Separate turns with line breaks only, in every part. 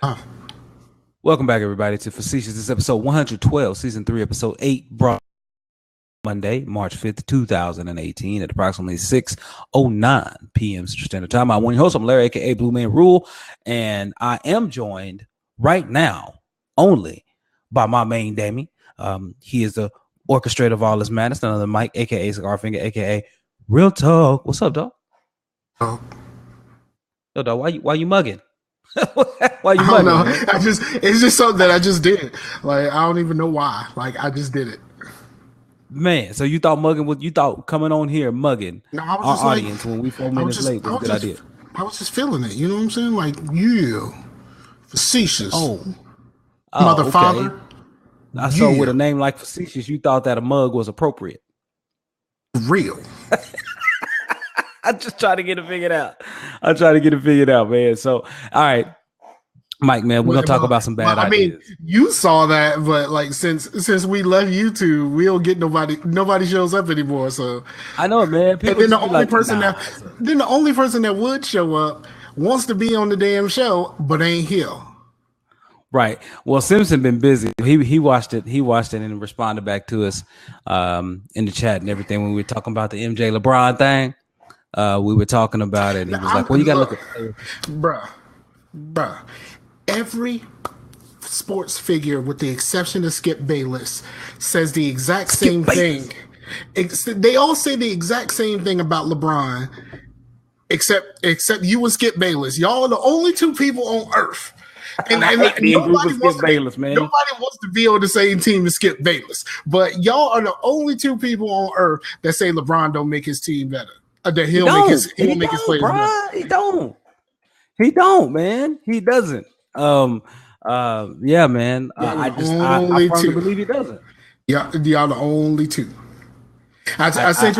Oh,
Welcome back, everybody, to Facetious. This is episode 112, season 3, episode 8, brought Monday, March 5th, 2018, at approximately 6:09 p.m. Central Standard Time. I'm one of your host. I'm Larry, aka Bluemanrule, and I am joined right now only by my main Damie. He is the orchestrator of all this madness, none other than Mike, aka Scarfinger, aka Real Talk. What's up, dog?
oh.
Yo, dog, why you mugging? Why you
I don't know.
mugging, man?
It's just something that I just did. Like, I don't even know why. Like, I just did it.
Man, so you thought coming on here mugging
No, I was
our
just like,
audience when we 4 minutes late was a good idea.
I was just feeling it. You know what I'm saying? Like, yeah, facetious. Mother,
Okay.
father.
I saw with a name like Facetious, you thought that a mug was appropriate.
Real.
I'm just trying to get it figured out. Man. So, all right, Mike, man, we're gonna talk about some bad ideas.
I mean, you saw that, but like since we left YouTube, we don't get nobody shows up anymore. So
I know it, man.
People and then the only person that would show up wants to be on the damn show, but ain't here.
Right. Well, Simpson been busy. He watched it. He watched it and responded back to us in the chat and everything when we were talking about the MJ LeBron thing. We were talking about it, and he was like, "Well, you got to look at
bruh. Every sports figure, with the exception of Skip Bayless, says the exact same thing. They all say the exact same thing about LeBron, except you and Skip Bayless. Y'all are the only two people on Earth." And nobody wants to be on the same team as Skip Bayless, but y'all are the only two people on Earth that say LeBron don't make his team better. That he'll make his players better.
He don't, man. He doesn't. Yeah, man. I firmly believe he doesn't.
Yeah, y'all the only two. I sent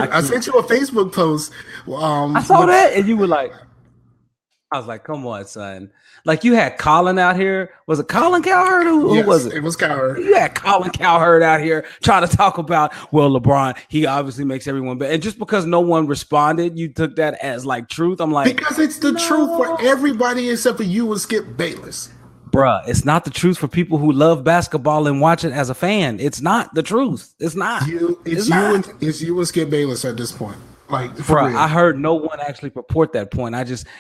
you a Facebook post.
I saw that, and you were like, I was like, come on, son. Like, you had Colin out here. Was it Colin Cowherd? Who was it?
It was Cowherd.
You had Colin Cowherd out here trying to talk about, well, LeBron, he obviously makes everyone better. And just because no one responded, you took that as like truth. I'm like,
because it's the truth for everybody except for you and Skip Bayless.
Bruh, it's not the truth for people who love basketball and watch it as a fan. It's not the truth. It's not.
It's you and Skip Bayless at this point. Like,
bro, I heard no one actually purport that point.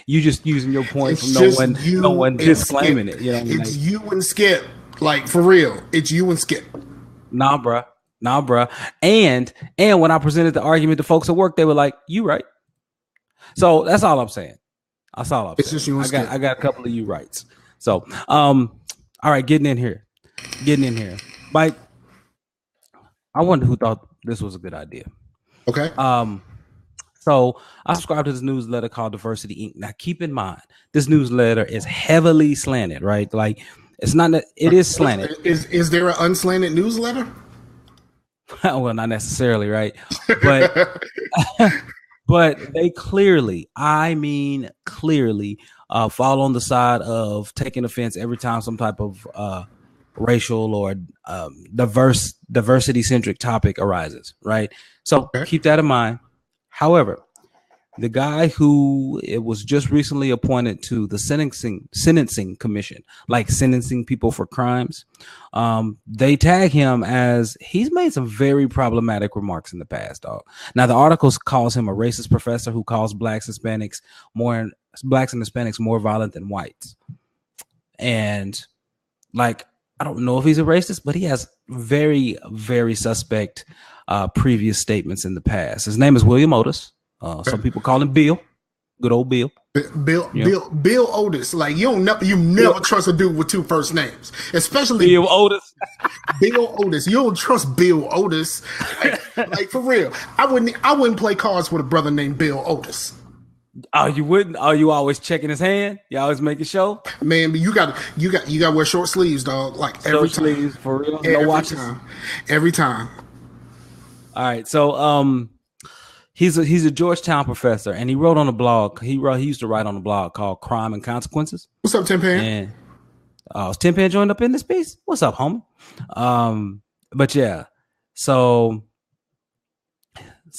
You just using your point from no one disclaiming it. You know what I mean?
It's you and Skip. Like, for real, it's you and Skip.
Nah, bruh. And when I presented the argument to folks at work, they were like, "You right." So that's all I'm saying.
It's just you and Skip.
I got a couple of you rights. So, all right, getting in here, Mike. I wonder who thought this was a good idea.
Okay.
So I subscribe to this newsletter called Diversity Inc. Now, keep in mind, this newsletter is heavily slanted, right? Like, it's not that it is slanted.
Is there an unslanted newsletter?
Well, not necessarily, right? But but they clearly, fall on the side of taking offense every time some type of racial or diversity-centric topic arises, right? So keep that in mind. However, the guy who it was just recently appointed to the sentencing commission, like sentencing people for crimes, they tag him as he's made some very problematic remarks in the past, dog. Now, the article calls him a racist professor who calls blacks and Hispanics more violent than whites. And like, I don't know if he's a racist, but he has very, very suspect previous statements in the past. His name is William Otis. Some people call him Bill. Good old Bill.
Bill Otis. Like, you never trust a dude with two first names, especially
Bill Otis.
Bill Otis. You don't trust Bill Otis. Like, for real. I wouldn't play cards with a brother named Bill Otis.
Oh, you wouldn't? Oh, you always checking his hand? You always making sure?
Man, you got to wear short sleeves, dog. Like, every time.
Sleeves, for real. No watches.
Every time.
All right, so he's a Georgetown professor, and he wrote on a blog. He used to write on a blog called Crime and Consequences.
What's up, Tinpan?
And is Tinpan joined up in this piece? What's up, homie? But yeah, so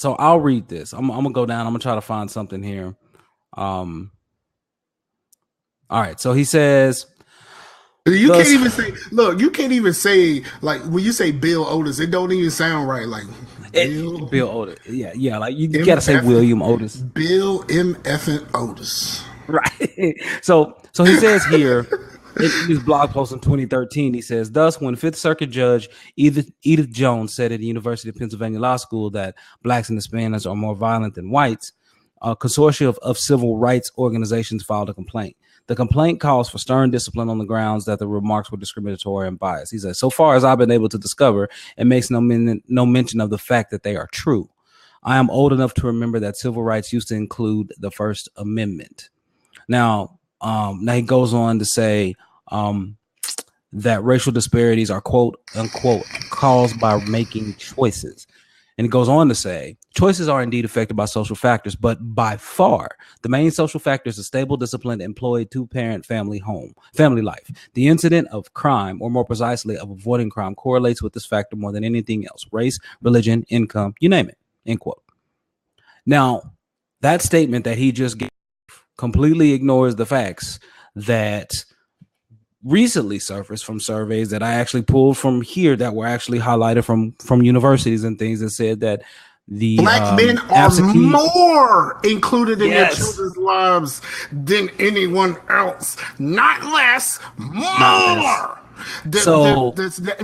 I'll read this. I'm gonna go down. I'm gonna try to find something here. All right, so he says,
You can't
Thus,
even say. Look, you can't even say like when you say Bill Otis. It don't even sound right. Like
Bill Otis. Yeah. Like you
M
gotta say
F
William Otis.
Bill M F Otis.
Right. So he says here in his blog post in 2013, he says, thus, when Fifth Circuit Judge Edith Jones said at the University of Pennsylvania Law School that blacks and Hispanics are more violent than whites, a consortium of civil rights organizations filed a complaint. The complaint calls for stern discipline on the grounds that the remarks were discriminatory and biased. He says, so far as I've been able to discover, it makes no mention of the fact that they are true. I am old enough to remember that civil rights used to include the First Amendment. Now he goes on to say that racial disparities are quote unquote caused by making choices. And it goes on to say, choices are indeed affected by social factors, but by far the main social factor is a stable, disciplined, employed two-parent family life. The incident of crime, or more precisely of avoiding crime, correlates with this factor more than anything else. Race, religion, income, you name it, end quote. Now, that statement that he just gave completely ignores the facts that recently surfaced from surveys that I actually pulled from here that were actually highlighted from universities and things that said that the
black men are more included in their children's lives than anyone else, not less, more.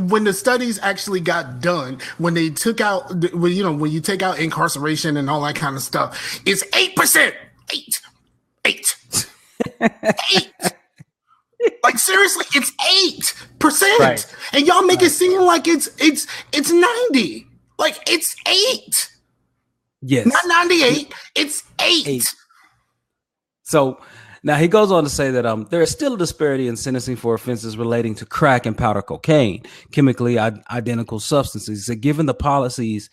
When the studies actually got done, when they took out, when you take out incarceration and all that kind of stuff, it's 8%. 8. Like seriously, it's 8%, right. And y'all make it seem like it's 90. Like it's 8.
Yes,
not 98. It's 8.
So now he goes on to say that there is still a disparity in sentencing for offenses relating to crack and powder cocaine, chemically identical substances. He said, given the policy's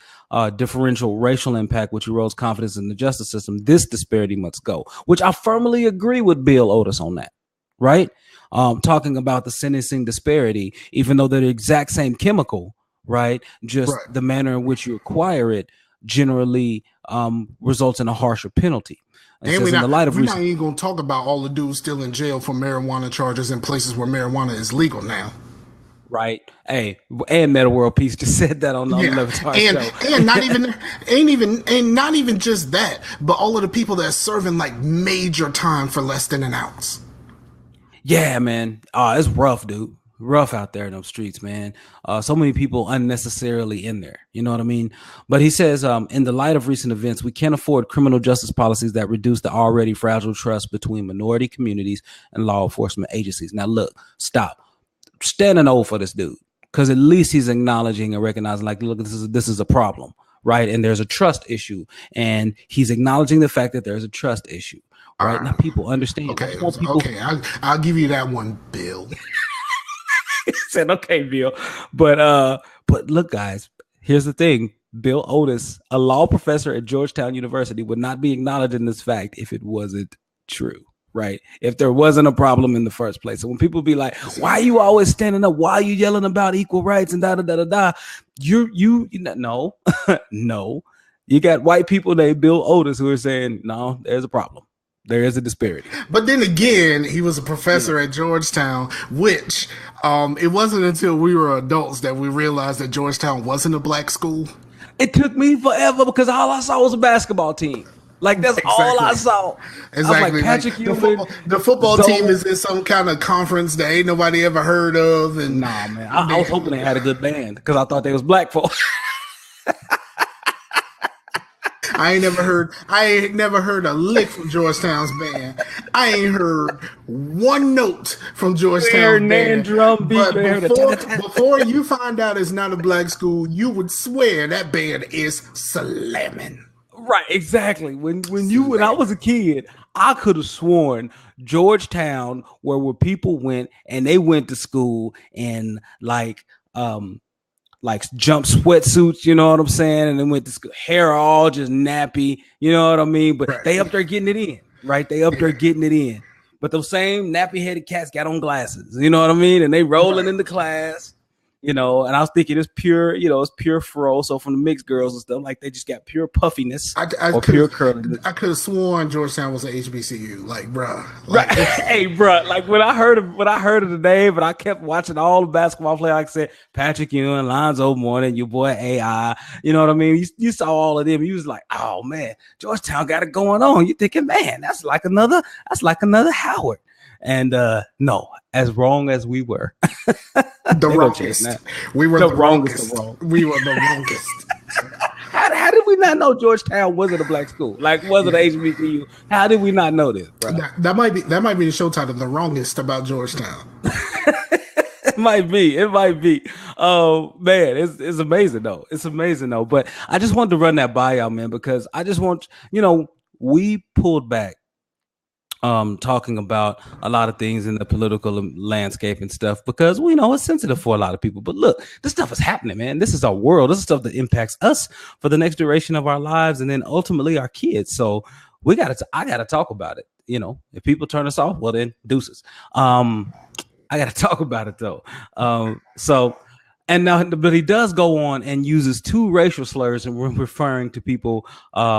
differential racial impact, which erodes confidence in the justice system, this disparity must go. Which I firmly agree with Bill Otis on that. Right? Talking about the sentencing disparity, even though they're the exact same chemical, right? Just the manner in which you acquire it generally results in a harsher penalty.
And we're not even going to talk about all the dudes still in jail for marijuana charges in places where marijuana is legal now.
Right. Hey, and Meta World Peace just said that on the show.
And not even just that, but all of the people that are serving like major time for less than an ounce.
Yeah, man. It's rough, dude. Rough out there in those streets, man. So many people unnecessarily in there. You know what I mean? But he says, in the light of recent events, we can't afford criminal justice policies that reduce the already fragile trust between minority communities and law enforcement agencies. Now, look, stop. Stand an O for this dude, because at least he's acknowledging and recognizing, like, look, this is a problem, right? And there's a trust issue, and he's acknowledging the fact that there's a trust issue. Right now, people understand.
Okay, I'll give you that one, Bill.
He said, "Okay, Bill," but look, guys. Here's the thing: Bill Otis, a law professor at Georgetown University, would not be acknowledging this fact if it wasn't true, right? If there wasn't a problem in the first place. So when people be like, "Why are you always standing up? Why are you yelling about equal rights and da da da da da?" No, no. You got white people named Bill Otis who are saying, "No, there's a problem. There is a disparity."
But then again, he was a professor at Georgetown, which it wasn't until we were adults that we realized that Georgetown wasn't a black school.
It took me forever because all I saw was a basketball team. Like, that's all I saw.
Exactly.
I was like, Patrick,
the football team is in some kind of conference that ain't nobody ever heard of. And
nah, man, I was hoping they had a good band because I thought they was black folk.
I ain't never heard a lick from Georgetown's band. I ain't heard one note from Georgetown's band. But before you find out it's not a black school, you would swear that band is slamming.
Right, exactly. When I was a kid, I could have sworn Georgetown, where people went and they went to school in like jump sweatsuits, you know what I'm saying? And they went to school, hair all just nappy, you know what I mean? But they up there getting it in, right? They up there getting it in. But those same nappy headed cats got on glasses, you know what I mean? And they rolling into class, you know, and I was thinking it's pure, you know, it's pure fro. So from the mixed girls and stuff, like they just got pure puffiness or pure curliness.
I could have sworn Georgetown was an HBCU, like, bruh.
Like, right. Hey, bro, like when I heard of the name, but I kept watching all the basketball players. Like I said, Patrick Ewing, Lonzo Mourning, your boy AI. You know what I mean? You saw all of them. You was like, oh man, Georgetown got it going on. You thinking, man, that's like another Howard. And no, as wrong as we were,
the wrongest. We were the wrongest. We were the wrongest.
How did we not know Georgetown wasn't a black school? Like, wasn't an HBCU? How did we not know this, bro?
That might be the show title, "The Wrongest About Georgetown."
It might be. Oh man, it's amazing though. It's amazing though. But I just wanted to run that by y'all, man, because I just want, you know, we pulled back talking about a lot of things in the political landscape and stuff because we know it's sensitive for a lot of people. But look, this stuff is happening, man. This is our world. This is stuff that impacts us for the next duration of our lives and then ultimately our kids. So I gotta talk about it. You know, if people turn us off, well then deuces. I gotta talk about it though. But he does go on and uses two racial slurs and when referring to people from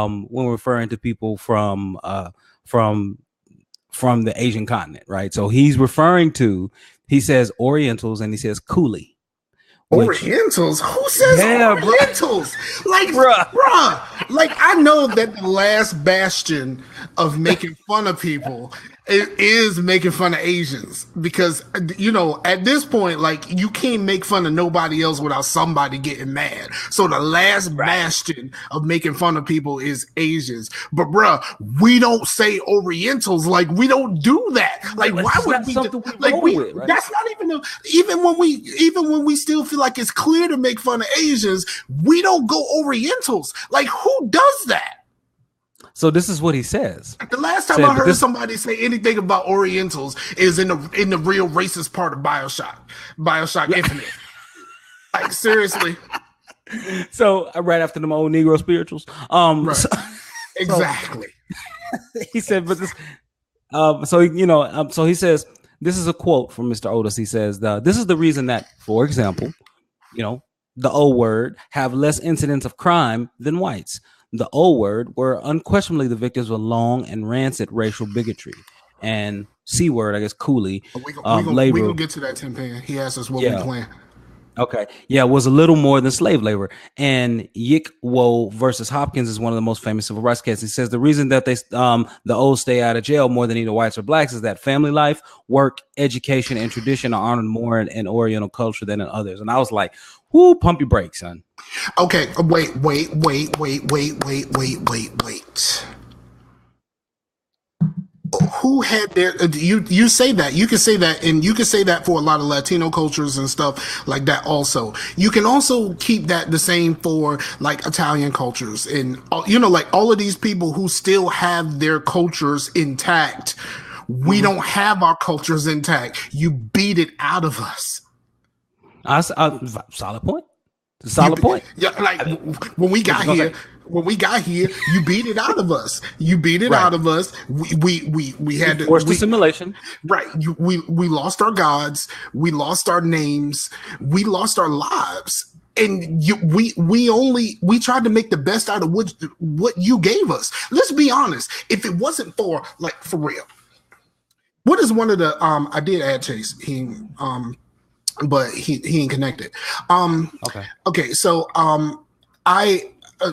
the Asian continent, right? So he says Orientals and he says Coolie.
Orientals? Who says Orientals? Bro. Like, bruh. Like, I know that the last bastion of making fun of people is making fun of Asians because, you know, at this point, like, you can't make fun of nobody else without somebody getting mad. So the last bastion of making fun of people is Asians. But, bruh, we don't say Orientals. Like, we don't do that. Like, why would we? Right? That's not even when we still feel like it's clear to make fun of Asians, we don't go Orientals. Like, who does that?
So this is what he says.
The last time I heard somebody say anything about Orientals is in the real racist part of Bioshock Infinite. Like, seriously.
So right after them old Negro spirituals.
Right. Exactly.
He said, but this. So he says. This is a quote from Mr. Otis. He says, "This is the reason that, for example, you know, the O word have less incidents of crime than whites. The O word were unquestionably the victims of long and rancid racial bigotry, and C word, I guess, Coolie.
We gonna get to that, Tinpan. He asked us what we plan.
Okay. Yeah, was a little more than slave labor. And Yik Wo versus Hopkins is one of the most famous civil rights cases. He says the reason that the O's stay out of jail more than either whites or blacks is that family life, work, education, and tradition are honored more in Oriental culture than in others. And I was like, whoo, pump your brakes, son.
Okay, wait. Who had their you say that you can say that, and you can say that for a lot of Latino cultures and stuff like that. Also, you can also keep that the same for like Italian cultures, and you know, like all of these people who still have their cultures intact. We don't have our cultures intact. You beat it out of us.
Solid point. Solid point.
Yeah, like when we got here. When we got here, you beat it out of us. You beat it out of us. We had to
forced assimilation.
Right. We lost our gods. We lost our names. We lost our lives. And we tried to make the best out of what you gave us. Let's be honest. If it wasn't for real, what is one of the I did add Chase. But he ain't connected. Okay. So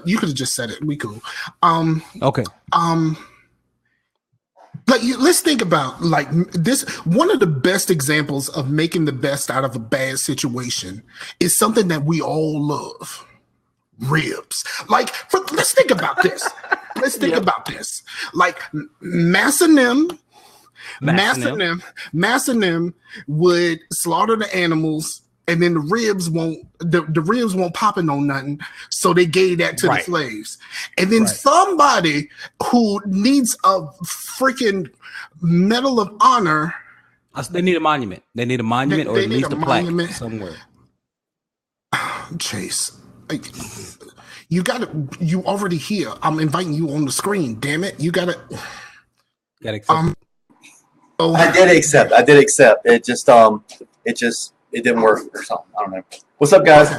you could have just said it. We cool.
Okay.
Like, let's think about like this. One of the best examples of making the best out of a bad situation is something that we all love. Ribs. Like, let's think about this. Let's think about this. Like, Massanim would slaughter the animals. And then the ribs won't pop in on nothing, so they gave that to the slaves. And then somebody who needs a freaking Medal of Honor,
they need a monument. They need a monument, or at least a plaque somewhere.
Chase, you already here. I'm inviting you on the screen. Damn it, you gotta accept.
I did accept. It it didn't work or something. I don't know. What's up, guys?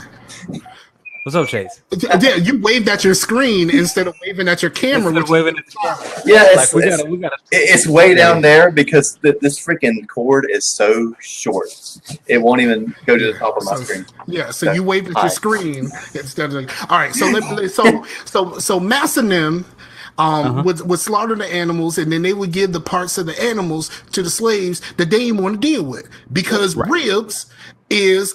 What's up, Chase?
Yeah, you waved at your screen instead of waving at your camera.
Yeah, it's way down there because this freaking cord is so short. It won't even go to the top of my screen.
Yeah, so you waved at your screen instead of. All right, so Mass and them would slaughter the animals, and then they would give the parts of the animals to the slaves that they didn't want to deal with because ribs is.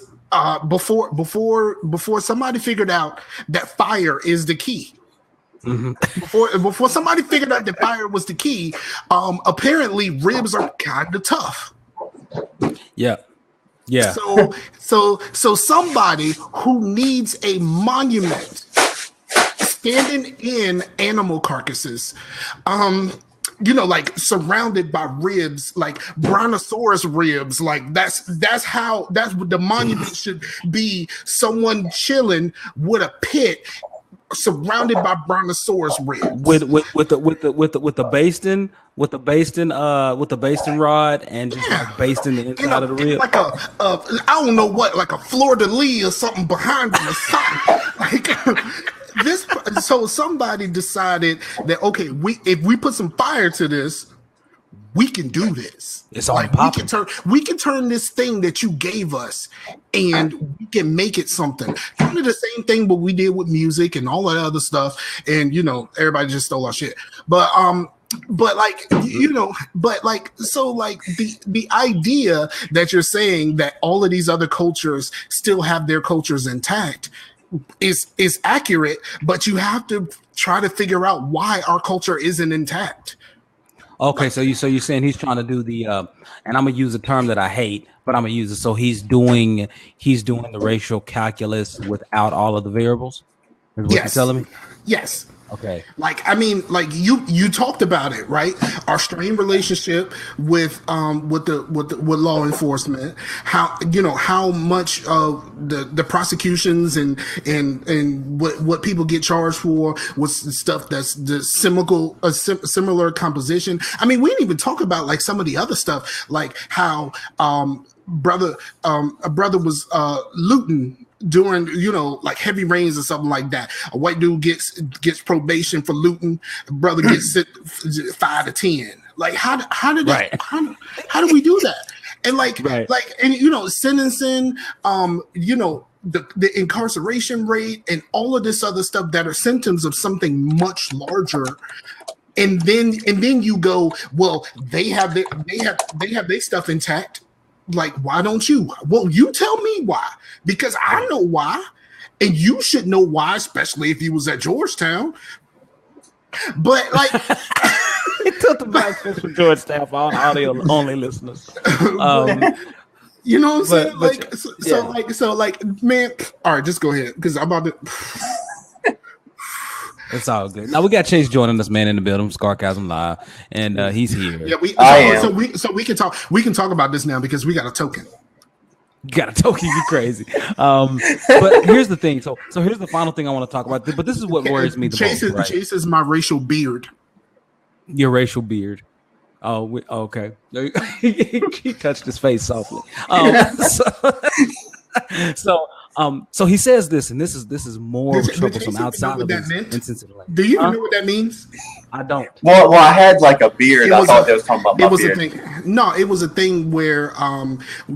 Before somebody figured out that fire is the key. Before somebody figured out that fire was the key, apparently ribs are kind of tough.
Yeah.
So somebody who needs a monument standing in animal carcasses, like surrounded by ribs, like brontosaurus ribs, like that's what the monument should be. Someone chilling with a pit surrounded by brontosaurus ribs
with the basting rod and just like basting the inside of the rib,
like I don't know what, like a fleur de lis or something behind them or something like. So somebody decided that if we put some fire to this, we can do this.
It's all popping.
We can turn this thing that you gave us, and we can make it something. Kind of the same thing, but we did with music and all that other stuff. And everybody just stole our shit. But the idea that you're saying that all of these other cultures still have their cultures intact is accurate, but you have to try to figure out why our culture isn't intact.
Okay, so you're saying he's trying to do the and I'm gonna use a term that I hate, but I'm gonna use it. So he's doing the racial calculus without all of the variables. Is what you're telling me?
Yes.
Okay.
You talked about it, right? Our strained relationship with law enforcement, how much of the prosecutions and what people get charged for was stuff that's the similar composition. I mean, we didn't even talk about like some of the other stuff, like how a brother was looting during like heavy rains or something like that. A white dude gets probation for looting. A brother gets 5 to 10. Like how did that? How do we do that? And sentencing, the incarceration rate and all of this other stuff that are symptoms of something much larger. And then you go, well, they have their stuff intact. Like, why don't you? Well, you tell me why, because I know why, and you should know why, especially if you was at Georgetown. But like,
he took the back from Georgetown for all audio only listeners.
You know what I'm saying? Man. All right, just go ahead because I'm about to.
It's all good. Now we got Chase joining us, man, in the building, Scarcasm Live, and he's here.
Yeah, we can talk. We can talk about this now because we got a token.
You got a token, you crazy. But here's the thing. So here's the final thing I want to talk about. But this is what worries me the most. Right?
Chase is my racial beard.
Your racial beard. Oh, okay. He touched his face softly. So he says this, and this is more troublesome outside of his insensitive.
Do you know what that means?
I don't.
Well, I had like a beard. I thought they was talking about my beard.
A thing. No, it was a thing where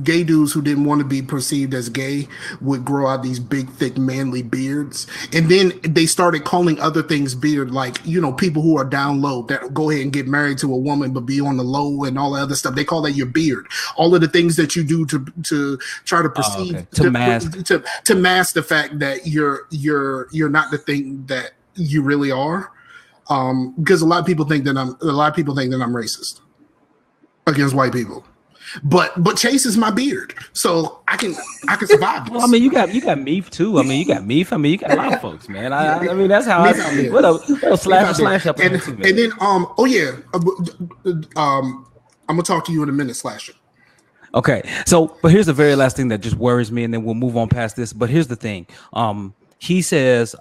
gay dudes who didn't want to be perceived as gay would grow out these big, thick, manly beards, and then they started calling other things beard, like people who are down low that go ahead and get married to a woman but be on the low and all that other stuff. They call that your beard. All of the things that you do to try to perceive
to mask
the fact that you're not the thing that you really are. Because a lot of people think that I'm racist against white people, but Chase is my beard, so I can survive.
Well, I mean, you got Meef too. I mean, you got Meef. I mean, you got a lot of folks, man. I mean, that's how what a slash up.
And then I'm gonna talk to you in a minute, Slasher.
Okay, so but here's the very last thing that just worries me, and then we'll move on past this. But here's the thing. He says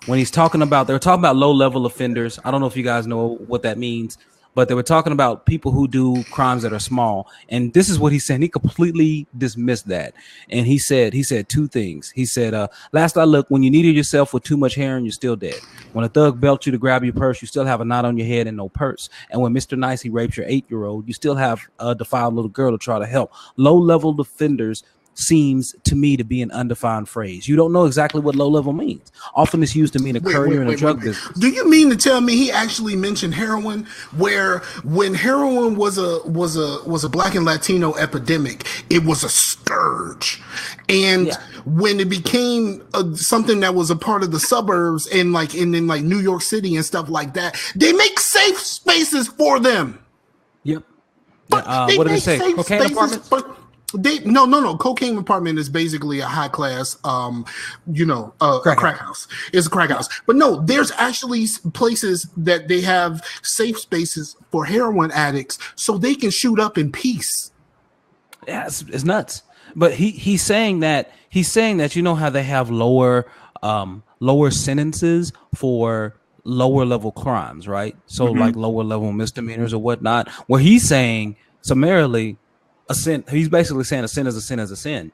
when they're talking about low-level offenders. I don't know if you guys know what that means. but they were talking about people who do crimes that are small. And this is what he said. He completely dismissed that. And he said two things. He said, last I looked, when you needed yourself with too much hair and you're still dead. When a thug belts you to grab your purse, you still have a knot on your head and no purse. And when Mr. Nice, he rapes your 8-year-old, you still have a defiled little girl to try to help. Low-level defenders seems to me to be an undefined phrase. You don't know exactly what low level means. Often it's used to mean a courier in a drug business.
Do you mean to tell me he actually mentioned heroin, where when heroin was a Black and Latino epidemic, it was a scourge, and when it became something that was a part of the suburbs and like in like New York City and stuff like that, they make safe spaces for them.
Yep. What did they say? Cocaine apartments?
No. Cocaine apartment is basically a high class, a crack house. It's a crack house. But no, there's actually places that they have safe spaces for heroin addicts so they can shoot up in peace.
Yeah, it's nuts. But he's saying that you know how they have lower sentences for lower level crimes, right? So like lower level misdemeanors or whatnot. Where he's saying summarily, a sin. He's basically saying a sin is a sin is a sin.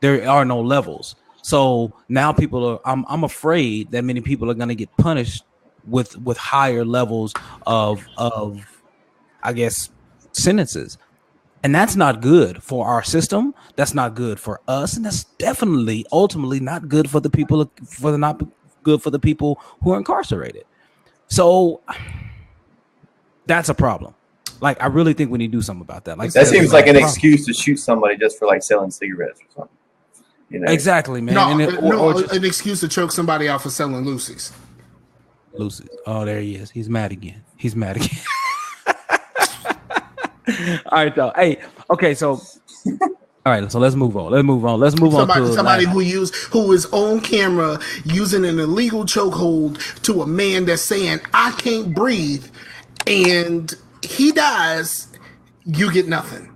There are no levels. So now people are. I'm afraid that many people are going to get punished with higher levels of I guess sentences, and that's not good for our system. That's not good for us, and that's definitely ultimately not good for the people. Not good for the people who are incarcerated. So that's a problem. Like, I really think we need to do something about that. Like,
that seems like an excuse to shoot somebody just for like selling cigarettes or something. You know?
Exactly, man.
An excuse to choke somebody out for selling Lucy's.
Lucy's. Oh, there he is. He's mad again. All right, though. Hey, okay, so all right, so let's move on. Let's move on to
somebody who is on camera using an illegal chokehold to a man that's saying, "I can't breathe," and he dies, you get nothing.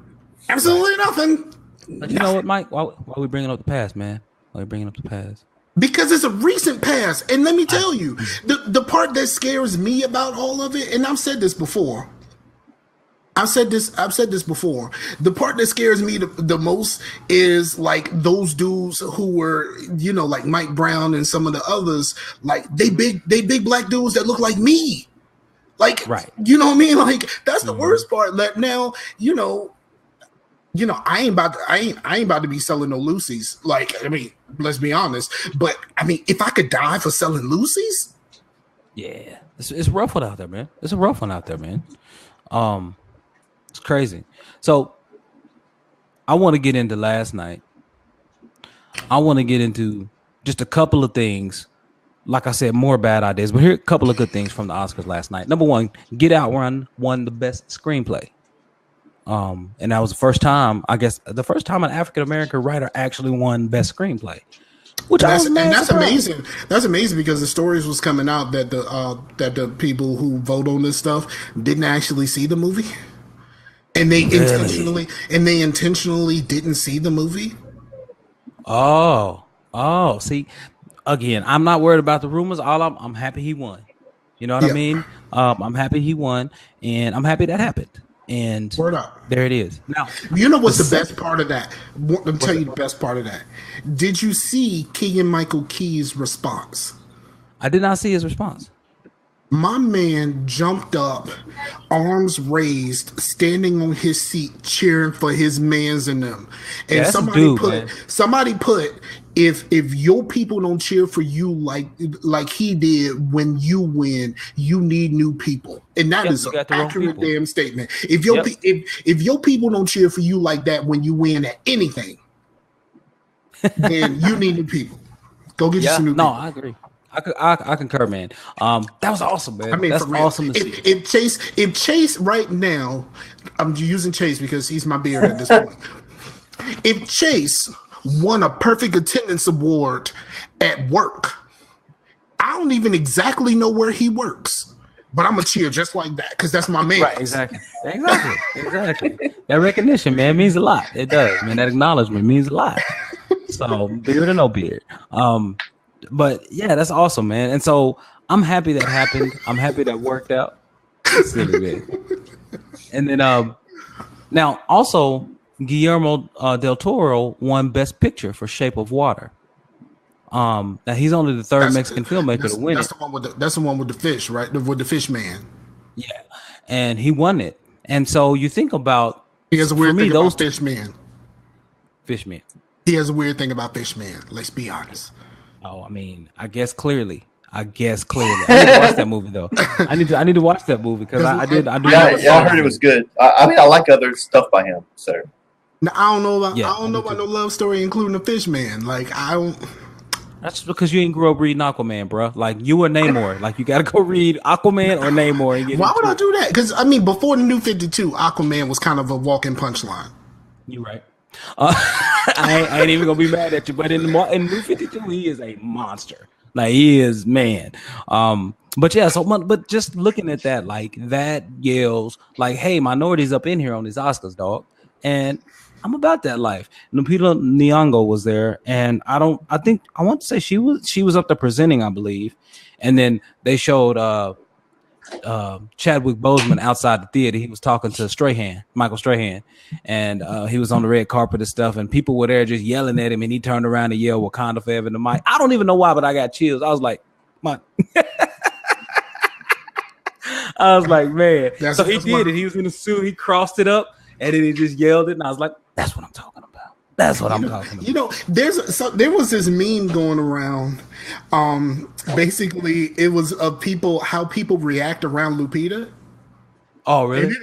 Absolutely nothing.
But you know what, Mike? Why are we bringing up the past, man? Why are we bringing up the past?
Because it's a recent past. And let me tell you, the part that scares me about all of it, and I've said this before. The part that scares me the most is like those dudes who were, like Mike Brown and some of the others, like they big black dudes that look like me. Like, right. You know what I mean? Like, that's the worst part. That now, I ain't about to be selling no Lucy's. Like, I mean, let's be honest. But I mean, if I could die for selling Lucy's,
yeah, it's rough one out there, man. It's a rough one out there, man. It's crazy. So, I want to get into last night. I want to get into just a couple of things. Like I said, more bad ideas, but here are a couple of good things from the Oscars last night. Number one, Get Out won the best screenplay. And that was the first time an African-American writer actually won best screenplay.
That's amazing. That's amazing because the stories was coming out that the people who vote on this stuff didn't actually see the movie. And they intentionally didn't see the movie.
Oh, see. Again, I'm not worried about the rumors. I'm happy he won. You know what I mean? I'm happy he won, and I'm happy that happened. And
word up.
There it is. Now,
you know what's the best part of that? Let me tell you the best part of that. Did you see Keegan-Michael Key's response?
I did not see his response.
My man jumped up, arms raised, standing on his seat, cheering for his mans and them. And somebody put, if your people don't cheer for you like he did when you win, you need new people. And that is an accurate damn statement. If your people don't cheer for you like that when you win at anything, then you need new people. Go get you some new people.
No, I agree. I concur, man. That was awesome, man. I mean, that's awesome to see.
If Chase right now, I'm using Chase because he's my beard at this point. If Chase won a perfect attendance award at work, I don't even exactly know where he works, but I'm gonna cheer just like that because that's my man.
Right, exactly. That recognition, man, means a lot. It does, man. That acknowledgement means a lot. So, beard or no beard. But yeah, that's awesome, man. And so I'm happy that happened. I'm happy that worked out. Silly, man. And then now also Guillermo del Toro won Best Picture for Shape of Water. Now he's only the third Mexican filmmaker to win it.
That's the one with the fish, right? With the fish man.
Yeah, and he won it. And so you think about,
he has a weird thing about fish man.
Fish man.
He has a weird thing about fish man. Let's be honest.
Oh, I mean, I guess clearly. I need to watch that movie though. I need to watch that movie because I do.
I heard it was good. I mean, I like other stuff by him. So
now, I don't know about no love story, including the fish man. Like I don't.
That's because you ain't grew up reading Aquaman, bro. Like you or Namor. Like you got to go read Aquaman or Namor. And get
Why would I do that? Because I mean, before the New 52, Aquaman was kind of a walking punchline.
You right. I ain't even gonna be mad at you, but in New 52, he is a monster. Like he is, man. But yeah, but just looking at that, like that yells like, "Hey, minorities up in here on these Oscars, dog," and I'm about that life. Lupita Nyong'o was there, and I want to say she was up there presenting, I believe, and then they showed Chadwick Boseman outside the theater. He was talking to Michael Strahan, and he was on the red carpet and stuff, and people were there just yelling at him, and he turned around and yelled "Wakanda forever" in the mic. I don't even know why, but I got chills. I was like, man. Man. So he did it. He was in a suit. He crossed it up, and then he just yelled it, and I was like, that's what I'm talking about. That's what I'm talking about.
You know, there was this meme going around. Basically, it was of how people react around Lupita.
Oh, really?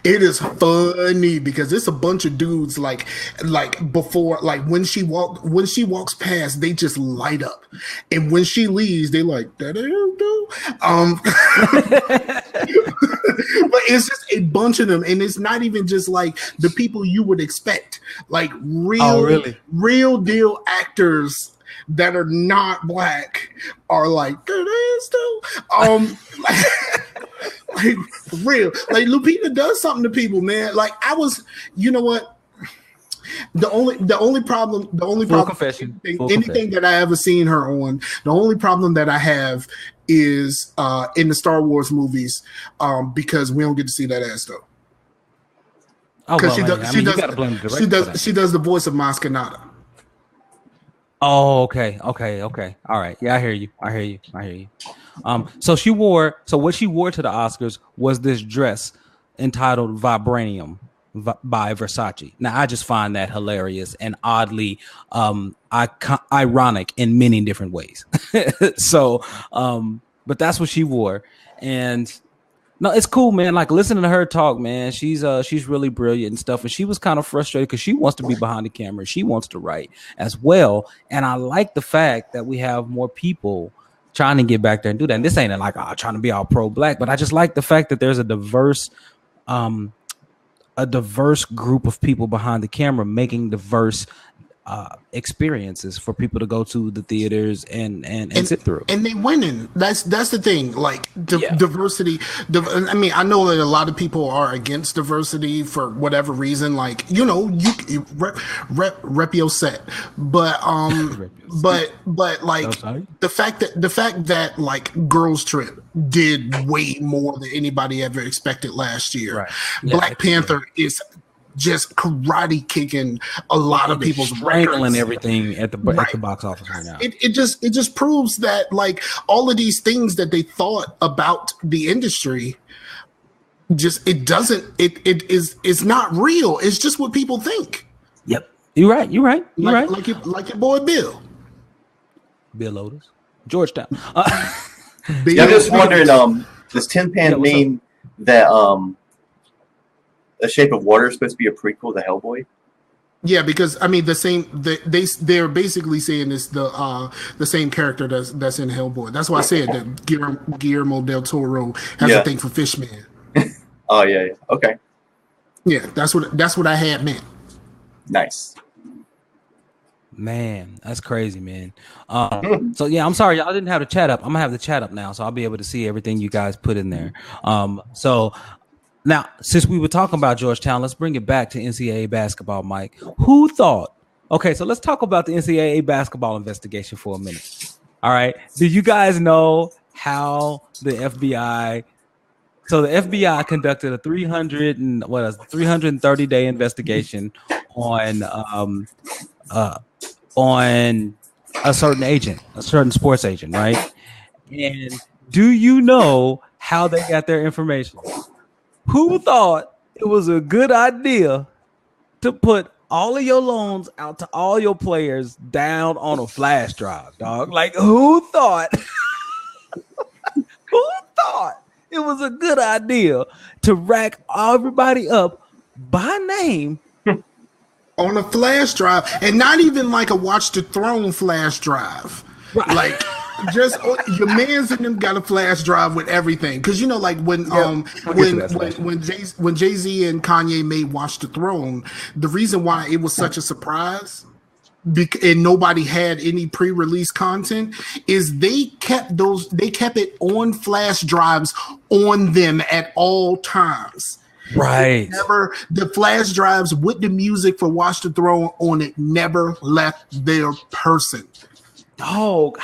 It is funny because it's a bunch of dudes like before, like when she walks past, they just light up, and when she leaves, they like that. But it's just a bunch of them, and it's not even just like the people you would expect, like real deal actors that are not black are like like real. Like Lupita does something to people, man. Like you know what? The only problem
confession.
Anything that I ever seen her on, the only problem that I have is in the Star Wars movies, because we don't get to see that ass though.
Oh, well,
she does the voice of Maz Kanata.
Oh, okay. All right. Yeah, I hear you. So what she wore to the Oscars was this dress entitled Vibranium by Versace. Now, I just find that hilarious and oddly ironic in many different ways. So, but that's what she wore. And no, it's cool, man. Like listening to her talk, man. She's really brilliant and stuff. And she was kind of frustrated because she wants to be behind the camera. She wants to write as well. And I like the fact that we have more people trying to get back there and do that. And this ain't like trying to be all pro black, but I just like the fact that there's a diverse group of people behind the camera making diverse experiences for people to go to the theaters and sit through.
And they winning. That's the thing. Like diversity. I mean, I know that a lot of people are against diversity for whatever reason. Like, you know, you rep your set, but but like the fact that like Girls Trip did way more than anybody ever expected last year. Right. Black Panther is just karate kicking a lot of people's
strangling everything at the box office right now.
It just proves that like all of these things that they thought about the industry, it's not real. It's just what people think.
Yep, you're right.
Like your boy Bill
Otis, Georgetown.
I'm just wondering, does Tinpan mean that The Shape of Water is supposed to be a prequel to Hellboy?
Yeah, because I mean they're basically saying it's the same character that's in Hellboy. That's why I said that Guillermo del Toro has a thing for Fishman.
Oh yeah. Okay.
Yeah, that's what I had meant.
Nice.
Man, that's crazy, man. So yeah, I'm sorry y'all didn't have the chat up. I'm gonna have the chat up now, so I'll be able to see everything you guys put in there. So now, since we were talking about Georgetown, let's bring it back to NCAA basketball, Mike. Who thought? Okay, so let's talk about the NCAA basketball investigation for a minute. All right, do you guys know how the FBI? So the FBI conducted a 330-day investigation on a certain sports agent, right? And do you know how they got their information? Who thought it was a good idea to put all of your loans out to all your players down on a flash drive, dog? Like, who thought? Who thought it was a good idea to rack everybody up by name
on a flash drive, and not even like a Watch the Throne flash drive, right? Like just your man's in them got a flash drive with everything, because you know, like when Jay-Z and Kanye made Watch the Throne, the reason why it was such a surprise and nobody had any pre-release content is they kept it on flash drives on them at all times.
Right.
The flash drives with the music for Watch the Throne on it never left their person.
Dog,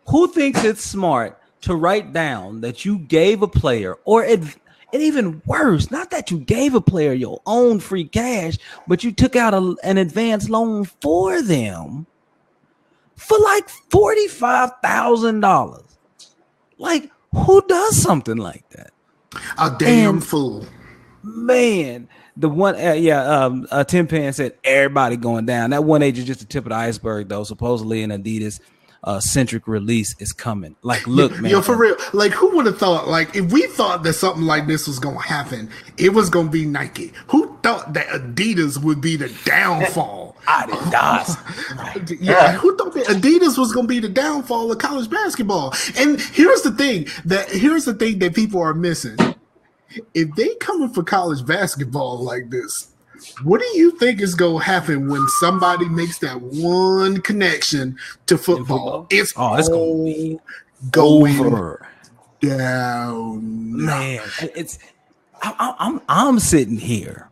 who thinks it's smart to write down that you gave a player, or and even worse, not that you gave a player your own free cash, but you took out an advance loan for them for like $45,000. Like, who does something like that?
A damn fool.
Man, the one, Tinpan said everybody going down. That one age is just the tip of the iceberg, though. Supposedly an Adidas centric release is coming. Like, look, man.
Yo, for real. Like, who would have thought, like, if we thought that something like this was going to happen, it was going to be Nike. Who thought that Adidas would be the downfall?
Adidas.
Yeah, who thought that Adidas was going to be the downfall of college basketball? And here's the thing that people are missing. If they coming for college basketball like this, what do you think is going to happen when somebody makes that one connection to football? It's going to be over down.
Man, I'm sitting here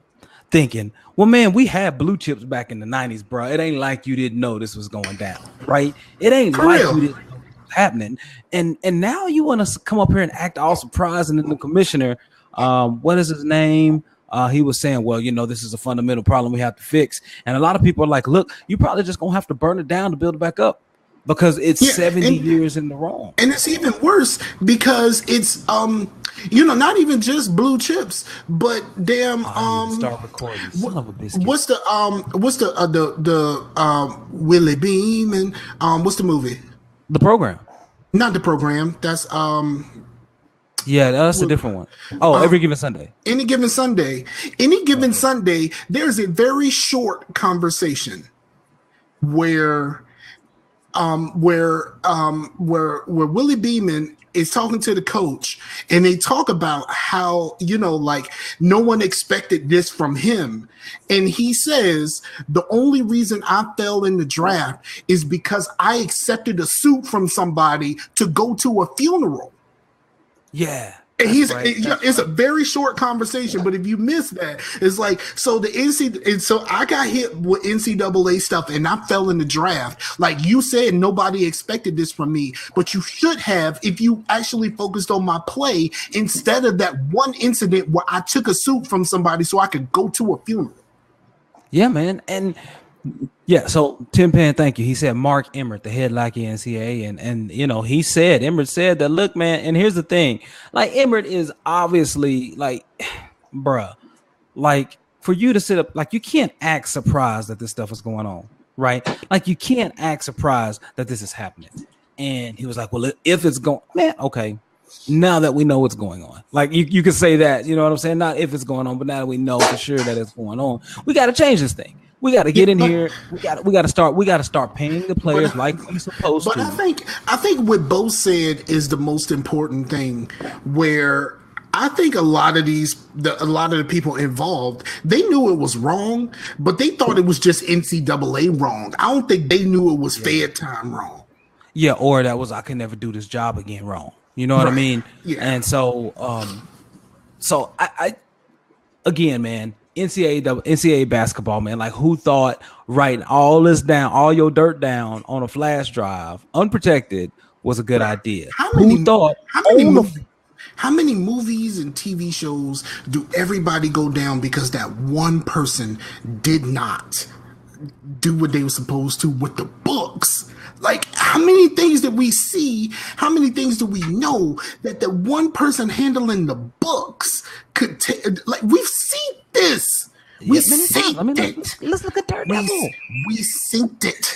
thinking, well, man, we had blue chips back in the 90s, bro. It ain't like you didn't know this was going down, right? It ain't for like real. You didn't know it was happening. And now you want to come up here and act all surprised, and then the commissioner, what is his name? He was saying, well, you know, this is a fundamental problem we have to fix. And a lot of people are like, look, you probably just going to have to burn it down to build it back up because it's 70 years in the wrong.
And it's even worse because it's, not even just blue chips, but damn,
start recording. Son of a biscuit.
What's the Willie Beam and, what's the movie?
The Program.
Not The Program. That's,
yeah, that's a different one. Oh, Every Given Sunday.
Any Given Sunday. Any Given Sunday, there's a very short conversation where Willie Beeman is talking to the coach, and they talk about how, like no one expected this from him. And he says, the only reason I fell in the draft is because I accepted a suit from somebody to go to a funeral.
Yeah.
And it's a very short conversation, but if you miss that, it's like, so I got hit with NCAA stuff and I fell in the draft. Like you said, nobody expected this from me, but you should have if you actually focused on my play instead of that one incident where I took a suit from somebody so I could go to a funeral.
Yeah, man. And yeah, so Tinpan, thank you. He said Mark Emmert, the head lackey NCAA, and Emmert said that, look, man, and here's the thing, like Emmert is obviously like, bruh, like for you to sit up, like you can't act surprised that this stuff is going on, right? Like you can't act surprised that this is happening. And he was like, well, if it's going, man, okay. Now that we know what's going on, like you can say that, you know what I'm saying? Not if it's going on, but now that we know for sure that it's going on, we got to change this thing. We got to get in here. We got to start paying the players like we're supposed to.
But I think what Bo said is the most important thing. Where I think a lot of the people involved, they knew it was wrong, but they thought it was just NCAA wrong. I don't think they knew it was Fed time wrong.
Yeah, or that was I can never do this job again wrong. You know what I mean? Yeah. And so I again, man. NCAA basketball, man. Like, who thought writing all this down, all your dirt down on a flash drive, unprotected, was a good idea?
How many How many movies and TV shows do everybody go down because that one person did not do what they were supposed to with the books? Like, how many things did we see? How many things do we know that the one person handling the books could take? Like, we've seen this. We synced it.
Let's look at Daredevil.
We synced it.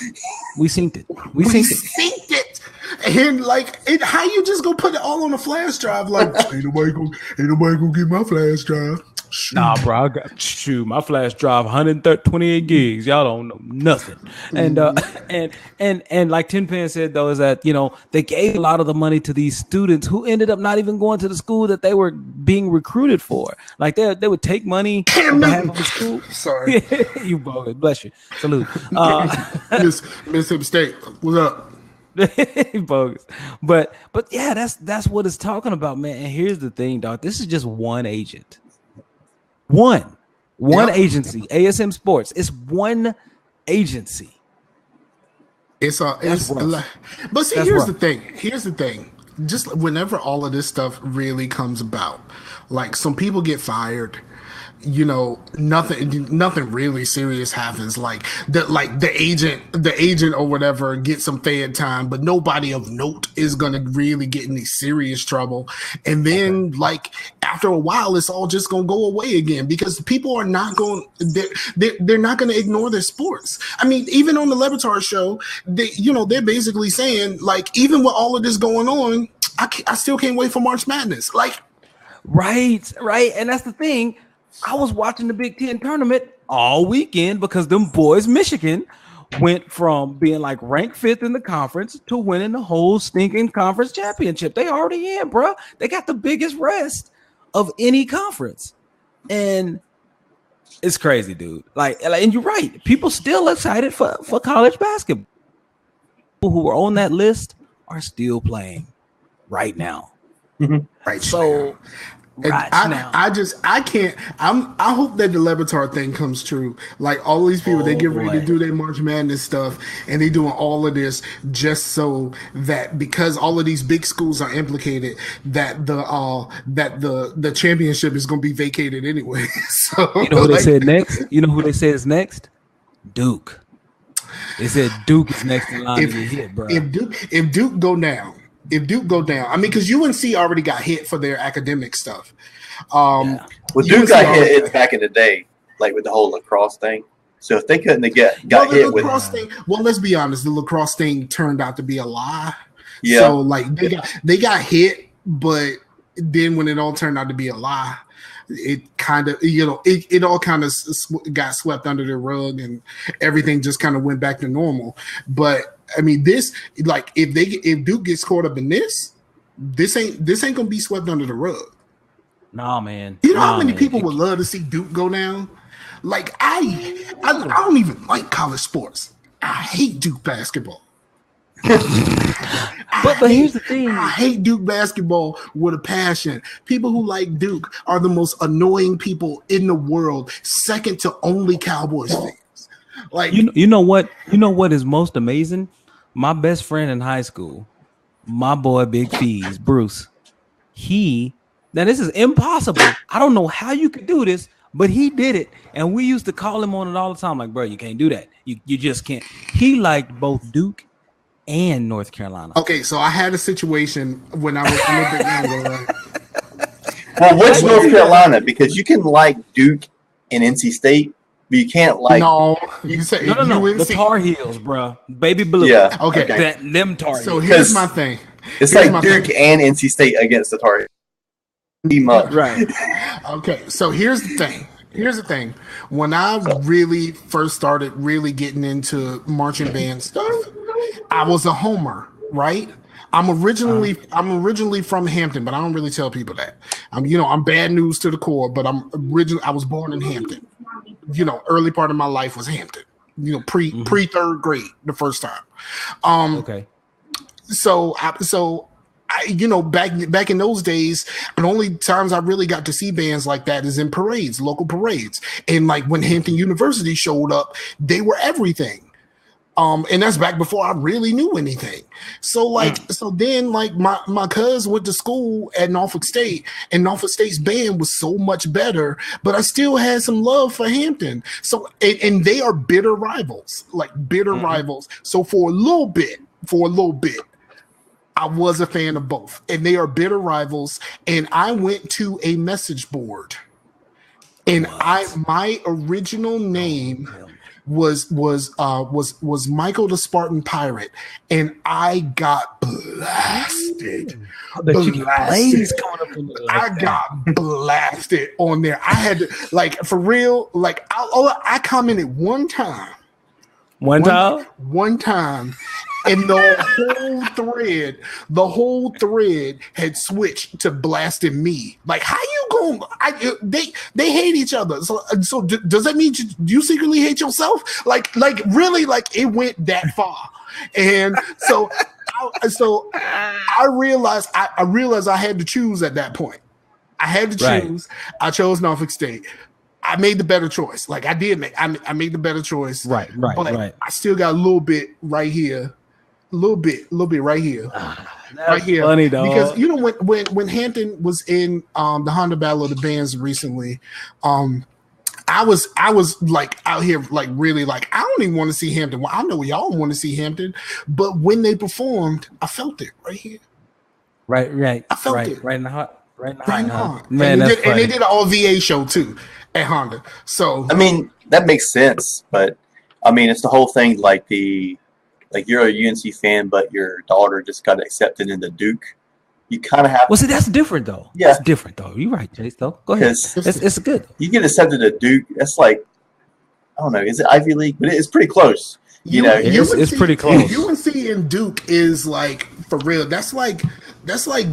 We synced it.
We synced it. And like, how you just go put it all on a flash drive? Like, ain't nobody gonna get my flash drive. Shoot.
Nah, bro, I got my flash drive 128 gigs. Y'all don't know nothing. And and like Tinpan said though, is that they gave a lot of the money to these students who ended up not even going to the school that they were being recruited for. Like they would take money on behalf of the school.
Sorry,
you bogus. Bless you. Salute.
Mississippi State. What's up?
Bogus. But yeah, that's what it's talking about, man. And here's the thing, dog. This is just one agent. One agency, ASM Sports. It's one agency.
But see, here's the thing. Just whenever all of this stuff really comes about, like some people get fired, nothing really serious happens. Like the agent or whatever gets some fed time, but nobody of note is gonna really get any serious trouble. And then like after a while, it's all just gonna go away again because people are not going. They're not gonna ignore their sports. I mean, even on the Levitar show, they're basically saying like, even with all of this going on, I still can't wait for March Madness. Like,
right, and that's the thing. I was watching the Big Ten tournament all weekend because them boys, Michigan, went from being like ranked 5th in the conference to winning the whole stinking conference championship. They already in, bro. They got the biggest rest of any conference. And it's crazy, dude. And you're right. People still excited for college basketball. People who are on that list are still playing right now.
Mm-hmm. Right. So I hope that the Levitar thing comes true. Like all these people, they get ready to do their March Madness stuff, and they doing all of this just so that because all of these big schools are implicated, that the championship is going to be vacated anyway. So
who they said next? You know who they said is next? Duke. They said Duke is next in line to get hit, bro.
If Duke go down. I mean, because UNC already got hit for their academic stuff.
Well, Duke got hit back in the day, like with the whole lacrosse thing. So if they couldn't have got hit with
thing, well, let's be honest, the lacrosse thing turned out to be a lie.
Yeah.
So like they got hit, but then when it all turned out to be a lie, it kind of it all kind of got swept under the rug, and everything just kind of went back to normal. But I mean, this like if Duke gets caught up in this ain't gonna be swept under the rug.
Nah, man.
You know how many people would love to see Duke go down? Like I don't even like college sports. I hate Duke basketball.
But here's the thing.
I hate Duke basketball with a passion. People who like Duke are the most annoying people in the world, second to only Cowboys fans. Like
you know what is most amazing? My best friend in high school, my boy Big Fees, Bruce, now this is impossible. I don't know how you could do this, but he did it. And we used to call him on it all the time. Like, bro, you can't do that. You just can't. He liked both Duke and North Carolina.
Okay, so I had a situation when I was a little bit younger. Right?
Well, which North Carolina? Because you can like Duke and NC State, but you can't like.
No, you say
no. The Tar Heels, bro. Baby Blue.
Yeah.
Okay.
Them Tar Heels.
So here's my thing.
It's like Duke and NC State against the Tar Heels.
Right.
Okay. So here's the thing. When I really first started really getting into marching band stuff, I was a homer, right? I'm originally from Hampton, but I don't really tell people that. I'm bad news to the core, but I was born in Hampton. Early part of my life was Hampton. Pre third grade the first time.
Okay.
So back in those days, the only times I really got to see bands like that is in local parades. And like when Hampton University showed up, they were everything. And that's back before I really knew anything. So like, so then like my cousin went to school at Norfolk State, and Norfolk State's band was so much better, but I still had some love for Hampton. So, and they are bitter rivals, like bitter rivals. So for a little bit, I was a fan of both, and they are bitter rivals. And I went to a message board, and my original name was Michael the Spartan Pirate, and I got blasted. I got blasted on there. I had to, like, for real, like I commented one time. One time, and the whole thread had switched to blasting me. Like, how you going? They hate each other. So does that mean you secretly hate yourself? Like really, like it went that far. And so I realized I had to choose at that point. I had to choose. Right. I chose Norfolk State. I made the better choice. Like I made the better choice. Right. But I still got a little bit right here. A little bit right here. Right here. Funny, dog. Because you know when Hampton was in the Honda Battle of the Bands recently, I was like out here like really like I don't even want to see Hampton. Well, I know y'all want to see Hampton, but when they performed, I felt it right here.
Right.
I felt it
right in the heart. Right
in the heart. Man, and they did an all VA show too at Honda. So
I mean that makes sense, but I mean it's the whole thing like you're a UNC fan, but your daughter just got accepted into Duke. You kind of have.
Well, see, that's different though.
Yeah,
that's different though. You're right, Chase. Though, go ahead. It's good.
You get accepted to Duke. That's like, I don't know. Is it Ivy League? But it's pretty close. You know,
it's pretty close.
UNC and Duke is like for real. That's like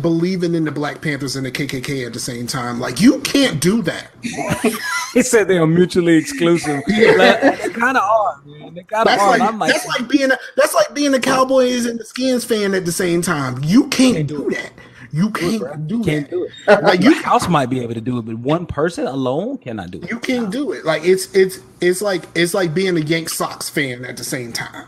believing in the Black Panthers and the KKK at the same time. Like you can't do that.
He said they are mutually exclusive. Yeah. They kind of are, man. They kind of are.
That's like being a Cowboys and the Skins fan at the same time. You can't do that. You can't do it.
Like your house might be able to do it, but one person alone cannot do it.
You can't do it. Like it's like being a Yank Sox fan at the same time.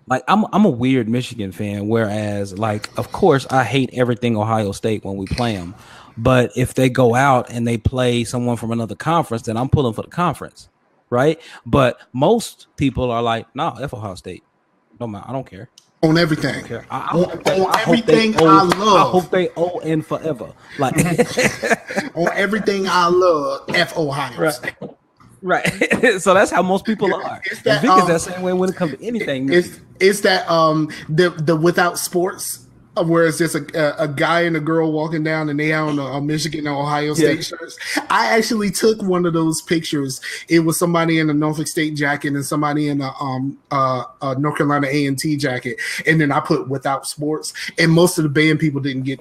Like I'm a weird Michigan fan, whereas like of course I hate everything Ohio State when we play them, but if they go out and they play someone from another conference, then I'm pulling for the conference, right? But most people are like, nah, F Ohio State, I don't care.
On everything,
on everything I love. I hope they owe in forever. Like
on everything I love, F Ohio State.
Right. So that's how most people are. It's that same way when it comes to anything.
It's that the without sports, where it's just a guy and a girl walking down and they are on a Michigan and Ohio State shirts. I actually took one of those pictures. It was somebody in a Norfolk State jacket and somebody in a North Carolina A&T jacket, and then I put without sports, and most of the band people didn't get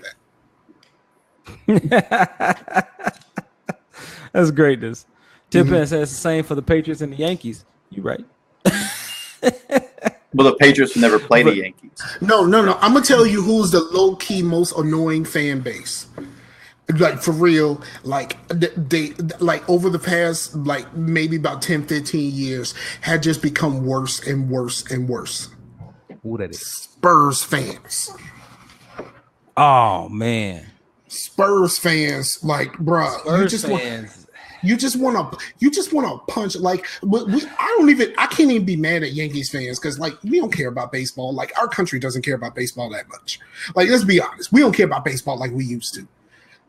that. That's greatness. Tinpan says the same for the Patriots and the Yankees. You right.
Well, the Patriots never play the Yankees.
No. I'm gonna tell you who's the low key most annoying fan base. Like for real, like they like over the past like maybe about 10, 15 years had just become worse and worse and worse.
Who that is?
Spurs fans.
Oh man,
Spurs fans, like, bruh, you just want to punch. Like, I can't even be mad at Yankees fans because, like, we don't care about baseball. Like, our country doesn't care about baseball that much. Like, let's be honest, we don't care about baseball like we used to.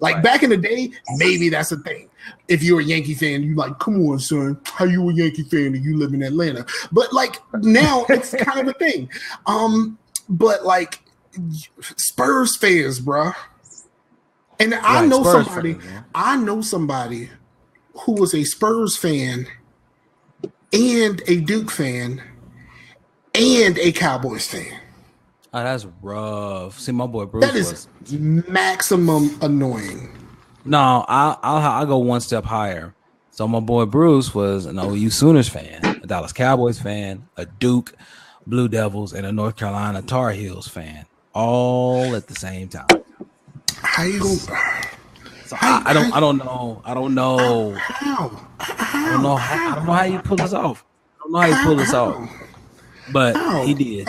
Like back in the day, maybe that's a thing. If you're a Yankee fan, you like, come on, son, how you a Yankee fan and you live in Atlanta? But like now, it's kind of a thing. But like Spurs fans, bruh. And I know somebody who was a Spurs fan and a Duke fan and a Cowboys fan.
Oh, that's rough. See, my boy Bruce.
That is maximum annoying.
No, I'll go one step higher. So my boy Bruce was an OU Sooners fan, a Dallas Cowboys fan, a Duke Blue Devils, and a North Carolina Tar Heels fan, all at the same time.
How you gonna?
So I don't know. I don't know how you pull this off. I don't know how you pull this off. but
How?
he did.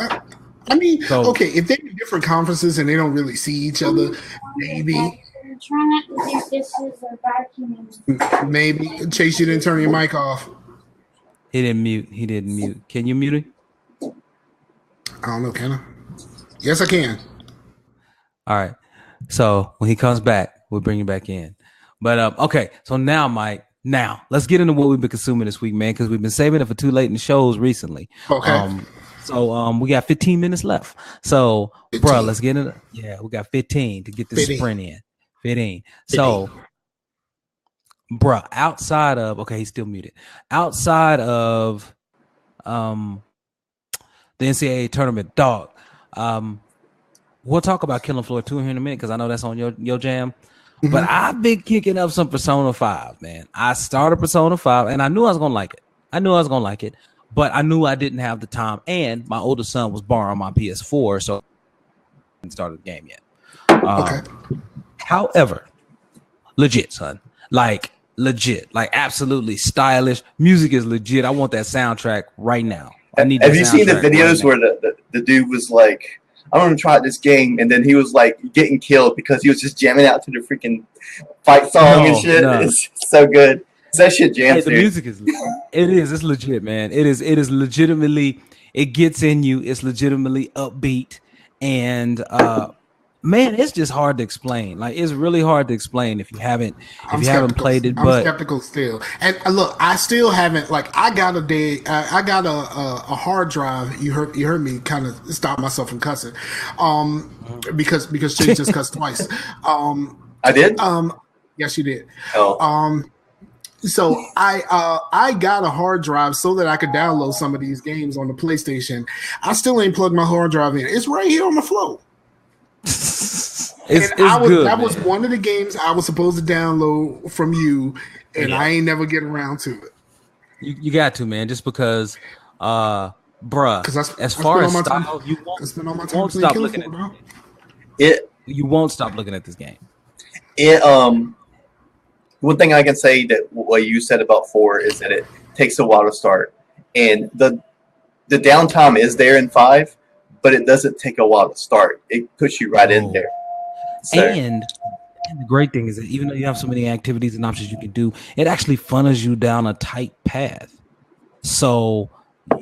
I mean,
So-
okay, if they're in different conferences and they don't really see each other, maybe.
Try not to do dishes or vacuuming.
Maybe. Chase, you didn't turn your mic off.
He didn't mute. Can you mute him?
I don't know, can I? Yes, I can.
All right. So when he comes back, we'll bring him back in. But okay. So now, Mike, let's get into what we've been consuming this week, man, because we've been saving it for too late in the shows recently.
Okay.
So we got 15 minutes left. So,
15.
bro, let's get into we got 15 to get this
15.
sprint in. 15. So, bro, outside of he's still muted. Outside of the NCAA tournament, dog. We'll talk about Killing Floor 2 here in a minute because I know that's on your jam. Mm-hmm. But I've been kicking up some Persona 5, man. I started Persona 5 and I knew I was gonna like it. But I knew I didn't have the time, and my older son was borrowing my PS4, so I didn't start the game yet.
Okay.
However, legit, son. Like absolutely stylish. Music is legit. I want that soundtrack right now.
Have you seen the videos where the dude was like, I want to try this game, and then he was like getting killed because he was just jamming out to the freaking fight song and shit? No. It's so good. That shit jams.
The music is it's legit, man. It is legitimately, it gets in you. It's legitimately upbeat, and man, it's just hard to explain. Like, it's really hard to explain if you haven't played it. But
I'm skeptical still. And look, I still haven't. Like, I got a hard drive. You heard me kind of stop myself from cussing, because she just cussed twice.
I did.
Yes, you did.
Oh.
So I got a hard drive so that I could download some of these games on the PlayStation. I still ain't plugged my hard drive in. It's right here on the floor. That was one of the games I was supposed to download from you, and I ain't never get around to it.
You got to, man, just because, bruh. As far as style, you won't stop looking at it. You won't stop looking at this game.
One thing I can say that what you said about 4 is that it takes a while to start, and the downtime is there in 5, but it doesn't take a while to start. It puts you right in there. So.
And the great thing is that even though you have so many activities and options you can do, it actually funnels you down a tight path. So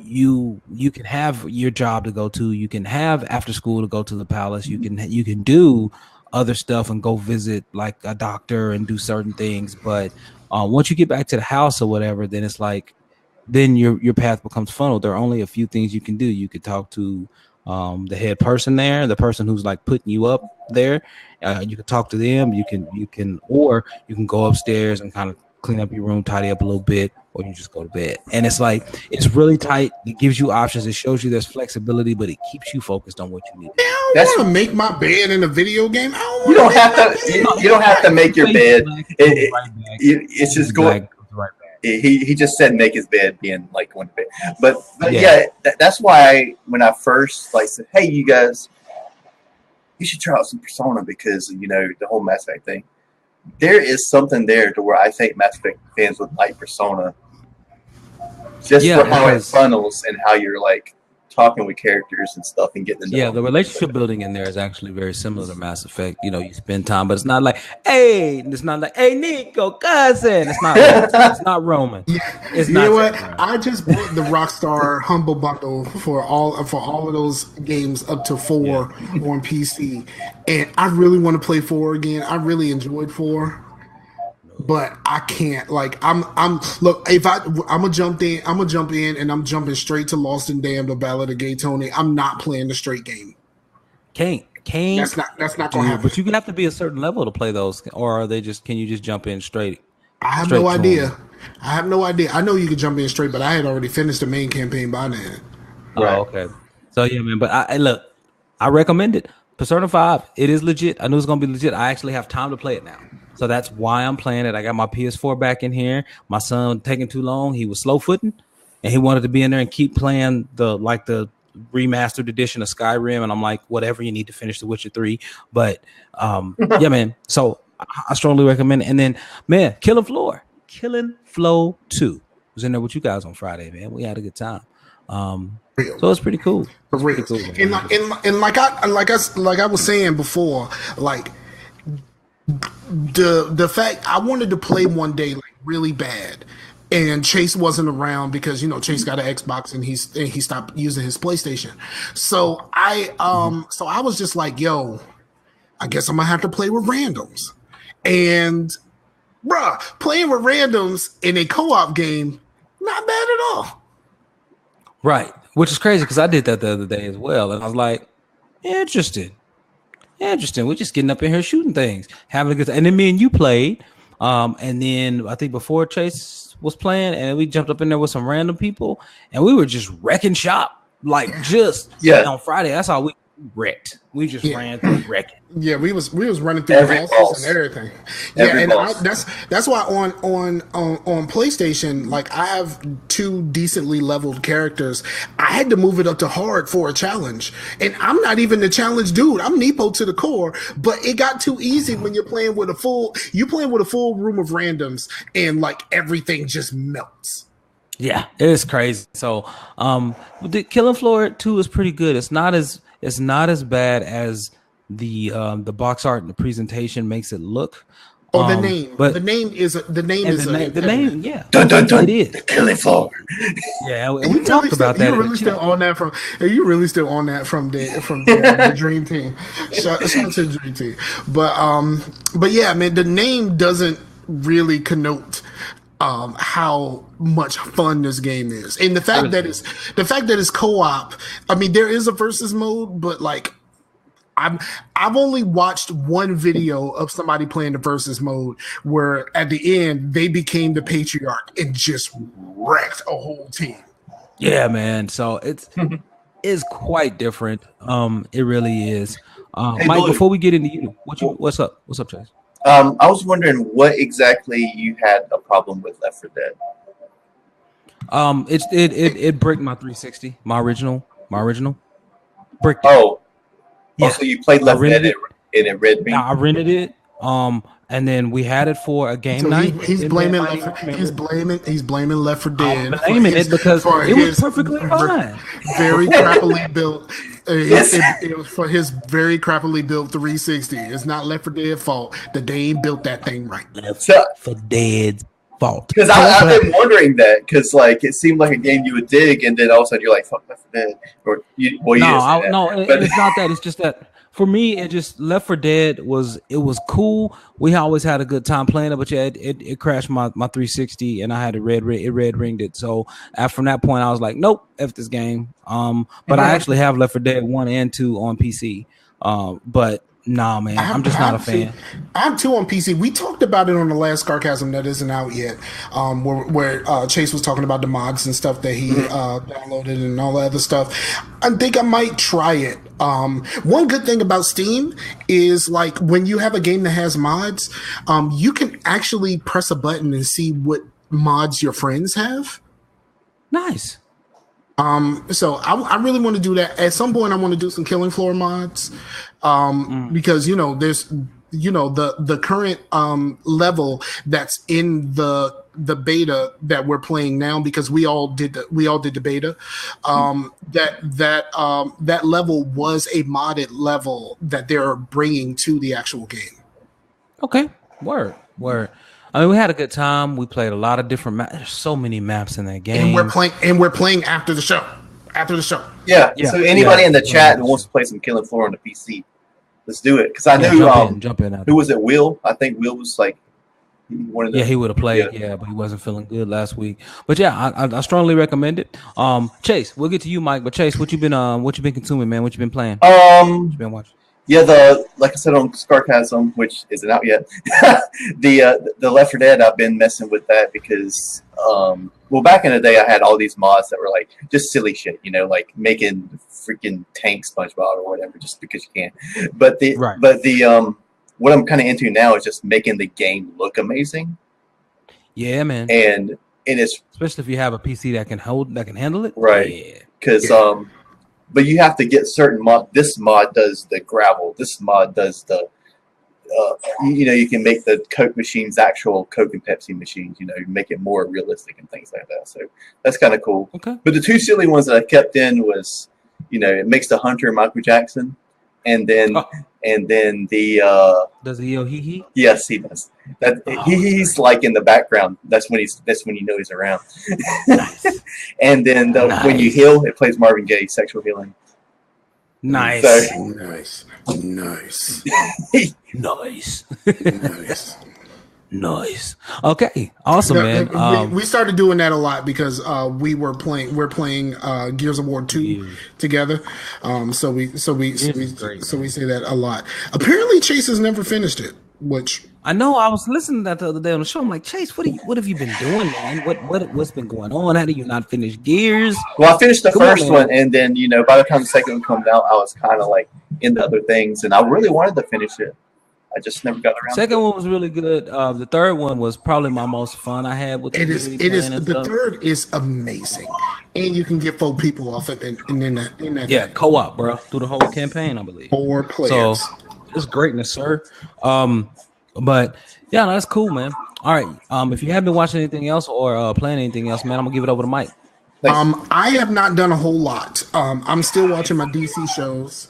you can have your job to go to, you can have after school to go to the palace, you can do other stuff and go visit like a doctor and do certain things, but once you get back to the house or whatever, then it's like, then your path becomes funneled. There are only a few things you can do. You could talk to the head person there, the person who's like putting you up there. You can talk to them. You can go upstairs and kind of clean up your room, tidy up a little bit, or you just go to bed. And it's like, it's really tight. It gives you options. It shows you there's flexibility, but it keeps you focused on what you need.
I don't want to make my bed in a video game.
You don't have to make your bed. It's just going. He just said make his bed, being like going to bed. But yeah, that's why when I first said, hey, you guys, you should try out some Persona because the whole Mass Effect thing. There is something there to where I think Mass Effect fans would like Persona, just for how it funnels and how you're like talking with characters and stuff and getting to know them.
The relationship building in there is actually very similar to Mass Effect. You spend time, but it's not like, hey, Nico, cousin. It's not it's not Roman. It's not.
You know what? I just bought the Rockstar Humble Bundle for all of those games up to 4 on PC, and I really want to play 4 again. I really enjoyed 4. But I can't. Look. If I'm gonna jump in, and I'm jumping straight to Lost and Damned or Ballad of Gay Tony. I'm not playing the straight game.
Can't.
That's not gonna happen.
But you can have to be a certain level to play those, or are they just? Can you just jump in straight?
I have no idea. I know you can jump in straight, but I had already finished the main campaign by then.
Right. Oh, okay. So yeah, man. But I recommend it. Persona 5. It is legit. I knew it's gonna be legit. I actually have time to play it now. So that's why I'm playing it. I got my PS4 back in here. My son taking too long. He was slow footing, and he wanted to be in there and keep playing the remastered edition of Skyrim. And I'm like, whatever, you need to finish The Witcher 3. But yeah, man. So I strongly recommend it. And then, man, Killing Floor 2. Was in there with you guys on Friday, man. We had a good time. So it's pretty cool.
For real. Cool, and like I was saying before, like the fact I wanted to play one day like really bad, and Chase wasn't around because Chase got an Xbox and he stopped using his PlayStation. So I was just like, yo, I guess I'm gonna have to play with randoms. And bruh, playing with randoms in a co-op game, not bad at all.
Right. Which is crazy because I did that the other day as well. And I was like, interesting. We're just getting up in here shooting things, having a good time. And then me and you played. And then I think before Chase was playing, and we jumped up in there with some random people, and we were just wrecking shop. Like on Friday. That's how we wrecked. We just ran through wrecking.
Yeah, we was running through bosses and everything. That's why on PlayStation, like I have 2 decently leveled characters. I had to move it up to hard for a challenge, and I'm not even the challenge dude. I'm Nepo to the core, but it got too easy when you're playing with a full room of randoms, and like everything just melts.
Yeah, it is crazy. So, the Killing Floor 2 is pretty good. It's not as bad as the box art and the presentation makes it look.
The name. But the name is yeah.
Dun, dun, dun.
It is
the Killing Floor.
Yeah, we talked about that.
You're really still on that from the Dream Team. Shout out to the Dream Team. But yeah, man, the name doesn't really connote how much fun this game is, and the fact that it's co-op. I mean, there is a versus mode, but like I've only watched one video of somebody playing the versus mode where at the end they became the patriarch and just wrecked a whole team.
Yeah, man. So it's quite different. It really is. Hey, Mike, before we get into you, what's up? What's up, Chase?
I was wondering what exactly you had a problem with Left 4 Dead.
It bricked my 360, my original bricked.
Oh, so you played Left 4 Dead and it read me.
I rented it. And then we had it for a game night.
He's blaming Left 4 Dead.
I'm blaming it because it was perfectly fine.
Very crappily built. It was for his very crappily built 360. It's not Left 4 Dead fault that they ain't built that thing right.
Left 4 Dead's fault.
Because I've been wondering that because like it seemed like a game you would dig, and then all of a sudden you're like, "Fuck Left 4 Dead," it's
not that. It's just that. For me, it just Left 4 Dead was cool. We always had a good time playing it, but yeah, it crashed my 360 and I had it red ringed it. So from that point, I was like, nope, F this game. But I actually have Left 4 Dead 1 and 2 on PC. But nah, man, I'm just not a fan.
I have 2 on PC. We talked about it on the last Scarcasm that isn't out yet, where Chase was talking about the mods and stuff that he downloaded and all that other stuff. I think I might try it. One good thing about Steam is like when you have a game that has mods, you can actually press a button and see what mods your friends have.
Nice.
So I really want to do that. At some point I want to do some Killing Floor mods. Because there's the current level that's in the beta that we're playing now, because we all did the beta. That level was a modded level that they're bringing to the actual game.
Okay, word. I mean, we had a good time. We played a lot of different maps. There's so many maps in that game.
And we're playing after the show.
Yeah. So anybody in the chat who wants to play some Killing Floor on the PC, let's do it. Because I knew
jump in.
Who was it? Will? I think Will was like one of the.
Yeah, he would have played. Yeah, but he wasn't feeling good last week. But yeah, I strongly recommend it. Chase, we'll get to you, Mike. But Chase, what you been consuming, man? What you been playing? What you been watching?
Yeah, like I said on Scarcasm, which isn't out yet, the Left 4 Dead, I've been messing with that because, back in the day, I had all these mods that were like just silly shit, like making freaking tank SpongeBob or whatever, just because you can. But what I'm kind of into now is just making the game look amazing. Yeah, man. And it's
especially if you have a PC that can handle it,
right? Yeah, because but you have to get certain mod. This mod does the gravel. This mod does the you can make the Coke machines actual Coke and Pepsi machines. You make it more realistic and things like that. So that's kind of cool.
Okay.
But the two silly ones that I kept in was, it makes the Hunter Michael Jackson, and then the
does he yell hee hee?
Yes, he does. He's like in the background. That's when he's around.
Nice.
And then when you heal, it plays Marvin Gaye, Sexual Healing.
Nice.
So,
Nice.
Nice. Okay. Awesome, man.
We started doing that a lot because we're playing Gears of War 2 together. So we say that a lot. Apparently Chase has never finished it, which
I know. I was listening to that the other day on the show. I'm like, Chase, what have you been doing, man? What's been going on? How do you not finish Gears?
Well, I finished the first one, and then by the time the second one comes out, I was kind of like into other things, and I really wanted to finish it. I just never got around.
Second one was really good. The third one was probably my most fun I had with
it. The third is amazing, and you can get 4 people off it in that
co-op, bro, through the whole campaign, I believe.
4 players.
So it's greatness, sir. But yeah, that's cool, man. All right. If you haven't been watching anything else or playing anything else, man, I'm gonna give it over to Mike.
I have not done a whole lot. I'm still watching my DC shows,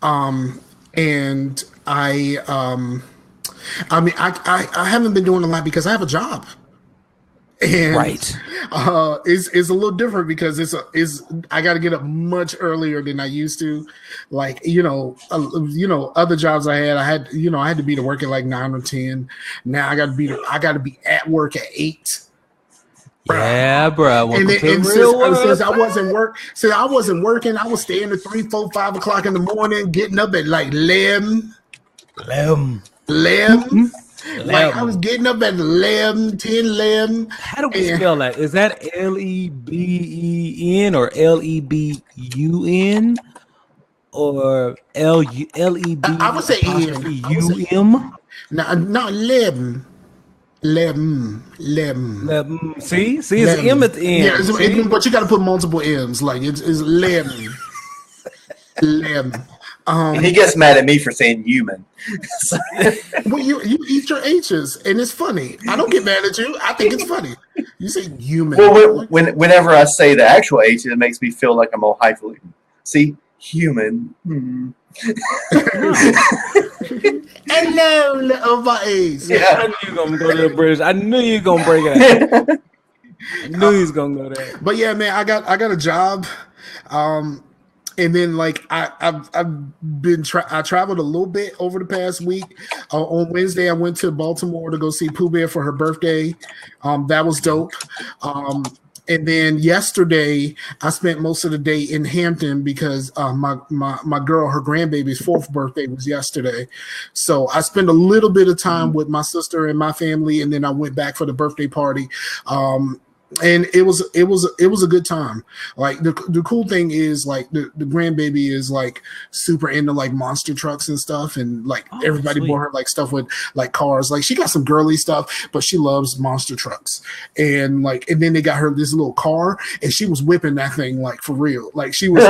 and I haven't been doing a lot because I have a job. And
right.
It's a little different because I got to get up much earlier than I used to. Like, other jobs I had to be to work at like 9 or 10. Now I got to be at work at 8.
Yeah, bro.
And since I wasn't working, I was staying at 3, 4, 5 o'clock in the morning, getting up at like 11. Like I was getting up at 11, 10, 11.
How do we spell that? Is that Leben or Lebun or Leb?
I would say
N.
No, Lebum.
See, it's M at the end.
Yeah, but you got to put multiple M's. Like it's Lebum.
And he gets mad at me for saying human.
Well, you eat your H's, and it's funny. I don't get mad at you. I think it's funny. You say human.
Well, whenever I say the actual H, it makes me feel like I'm all highfalutin. See, human.
Hello, little buddies.
Yeah.
I knew you were gonna go to the British. I knew you were gonna break it out. I knew he was gonna go there.
But yeah, man, I got a job. And then like I traveled a little bit over the past week. On Wednesday, I went to Baltimore to go see Pooh Bear for her birthday. That was dope. And then yesterday, I spent most of the day in Hampton because my girl, her grandbaby's 4th birthday was yesterday. So I spent a little bit of time with my sister and my family, and then I went back for the birthday party. And it was a good time. Like the cool thing is like the grandbaby is like super into like monster trucks and stuff, and like everybody bought her like stuff with like cars. Like she got some girly stuff, but she loves monster trucks. And then they got her this little car, and she was whipping that thing like for real. Like she was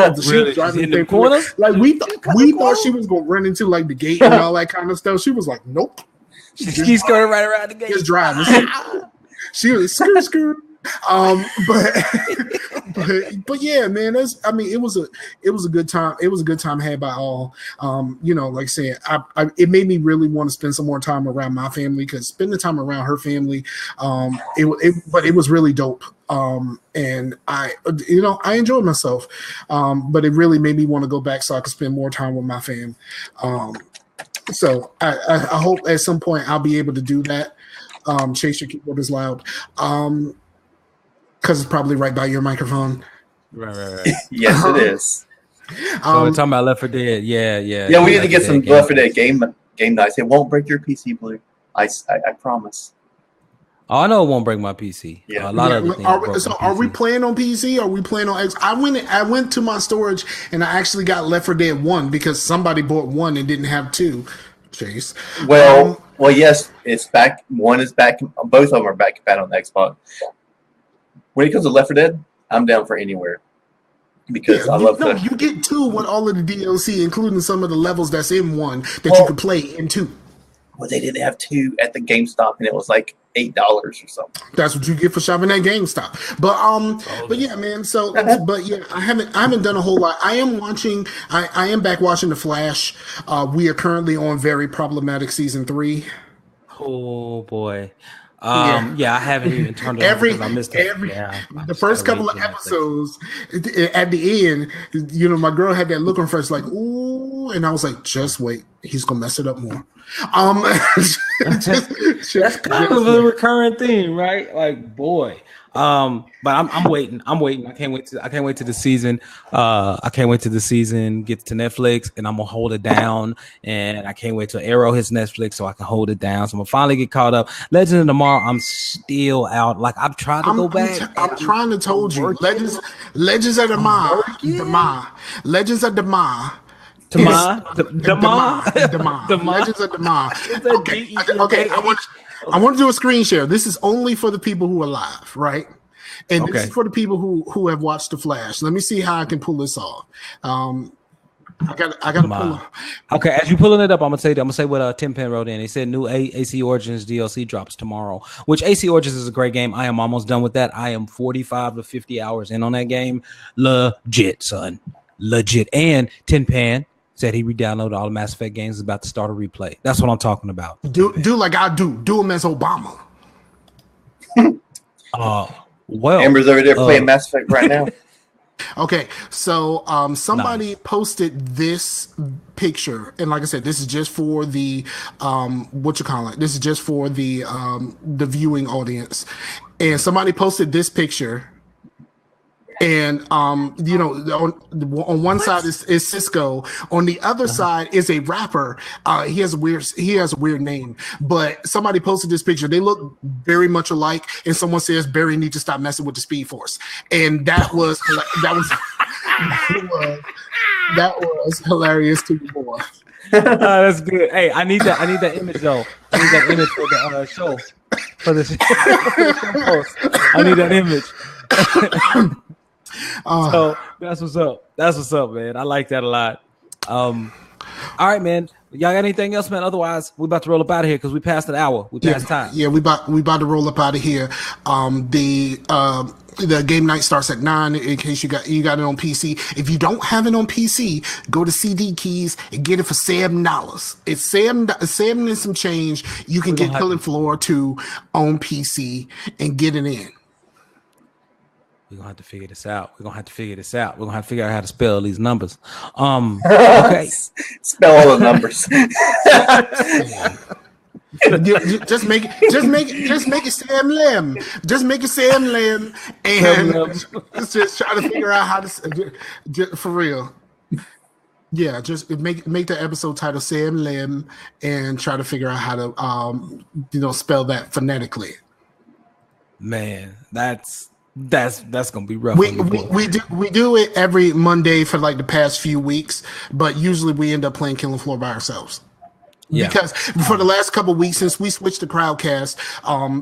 driving the corner. Like we thought she was gonna run into like the gate and all that kind of stuff. She was like, nope.
She's going right around the gate.
Just driving. She was screw. But yeah, man, it was a good time. It was a good time had by all. Like saying, it made me really want to spend some more time around my family, because spending time around her family, it was really dope. And I enjoyed myself. But it really made me want to go back so I could spend more time with my fam. So I hope at some point I'll be able to do that. Chase, your keyboard is loud. Because it's probably right by your microphone.
Right.
Yes, it is.
So we're talking about Left 4 Dead. Yeah.
Yeah, we need to get some Left 4 Dead game nights. It won't break your PC, Blue. I promise.
Oh, I know it won't break my PC.
Yeah.
A lot of things.
Are we playing on PC? Are we playing on X? I went to my storage and I actually got Left 4 Dead 1 because somebody bought 1 and didn't have 2. Chase.
Well, yes, it's back. 1 is back. Both of them are back on the Xbox. When it comes to Left 4 Dead, I'm down for anywhere because I love
you get 2 with all of the DLC, including some of the levels that's in 1 that you can play in 2.
well, they didn't have 2 at the GameStop, and it was like $8 or something.
That's what you get for shopping at GameStop. But yeah, man. So, but yeah, I haven't done a whole lot. I am watching. I am back watching The Flash. We are currently on very problematic season 3.
Oh boy. Yeah, I haven't even turned it on because I missed it.
The first couple of episodes at the end, you know, my girl had that look on her face like, ooh, and I was like, just wait, he's gonna mess it up more.
That's kind of a recurrent theme, right? Like, boy. But I'm waiting. I can't wait to the season. I can't wait till the season gets to Netflix, and I'm gonna hold it down. And I can't wait till Arrow hits Netflix so I can hold it down. So I'm gonna finally get caught up. Legends of Tomorrow, I'm still out. Like I've tried to go back.
I'm trying to told you. Legends of Tomorrow. Legends of Tomorrow. Legends of Tomorrow. Okay. I want to do a screen share. This is only for the people who are live, right? And this is for the people who have watched The Flash. Let me see how I can pull this off. I got to pull it.
Okay, as you pulling it up, I'm gonna say what Tinpan wrote in. He said new AC Origins DLC drops tomorrow. Which AC Origins is a great game. I am almost done with that. I am 45 to 50 hours in on that game. Legit, son. Legit. And Tinpan said he re-downloaded all the Mass Effect games, is about to start a replay. That's what I'm talking about.
Do like I do. Do him as Obama.
Well, Amber's over there playing Mass Effect right now.
Okay, so somebody posted this picture, and like I said, this is just for the This is just for the viewing audience, and somebody posted this picture. And you know, on one side is Cisco, on the other side is a rapper. He has a weird name, but somebody posted this picture. They look very much alike, and someone says Barry needs to stop messing with the Speed Force, and that was hilarious to me, boy.
That's good. Hey, I need that image though. I need that image for the show for this. I need that image. So that's what's up. That's what's up, man. I like that a lot. All right, man. Y'all got anything else, man? Otherwise, we're about to roll up out of here because we passed an hour. We passed time.
Yeah, we about to roll up out of here. The game night starts at 9. In case you got it on PC. If you don't have it on PC, go to CD Keys and get it for $7. It's $7 and some change. You can get Killing Floor 2 on PC and get it in.
We're gonna have to figure this out. We're gonna have to figure out how to spell these numbers. Okay.
Spell all the numbers.
just make it Sam Lim. Just make it Sam Lim, and just try to figure out how to for real. Yeah, just make the episode title Sam Lim and try to figure out how to spell that phonetically.
Man, that's gonna be rough.
We do it every Monday for like the past few weeks, but usually we end up playing Killing Floor by ourselves. Yeah. Because for the last couple of weeks since we switched to Crowdcast,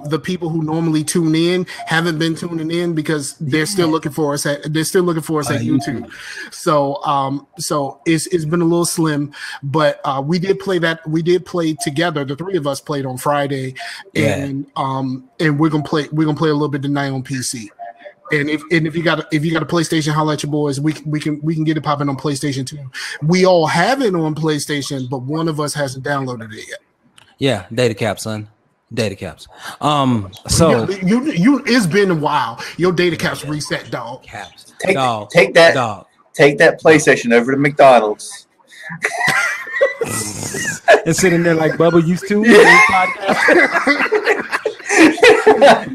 the people who normally tune in haven't been tuning in because they're still looking for us at YouTube. So it's been a little slim, but we did play together. The three of us played on Friday, and we're gonna play a little bit tonight on PC. And if you got a PlayStation, holla at your boys. We can get it popping on PlayStation too. We all have it on PlayStation, but one of us hasn't downloaded it yet.
Yeah, data caps, son. Data caps. So
you
it's been a while. Your data caps reset, dog.
Caps.
Take that PlayStation over to McDonald's.
And sitting there like Bubba used to.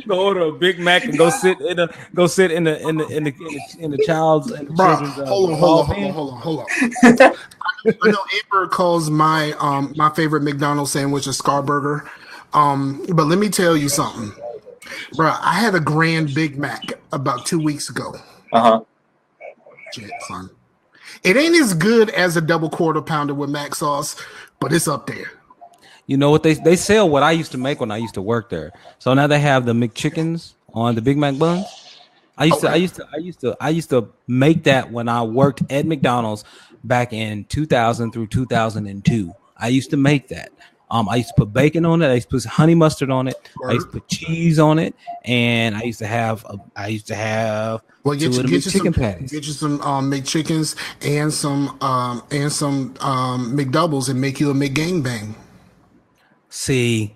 Go order a Big Mac and go sit in the child's and the children's.
Hold on. I know Amber calls my favorite McDonald's sandwich a Scarburger. But let me tell you something, bro. I had a Grand Big Mac about 2 weeks ago. Shit, son. It ain't as good as a double quarter pounder with mac sauce, but it's up there.
You know what they sell what I used to make when I used to work there. So now they have the McChickens on the Big Mac buns. I used to make that when I worked at McDonald's back in 2000 through 2002. I used to make that. I used to put bacon on it. I used to put honey mustard on it.
Word.
I used to put cheese on it, and I used to have
well,
two of them chicken patties.
Get you some McChickens and some McDoubles and make you a McGangbang.
See,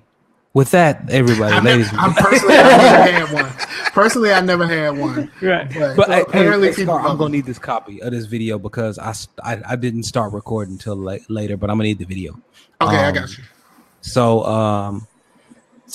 with that, everybody, ladies and
gentlemen. Personally, I never had one.
Right. But apparently, I'm gonna need this copy of this video because I didn't start recording until later, but I'm gonna need the video.
Okay, I got you.
So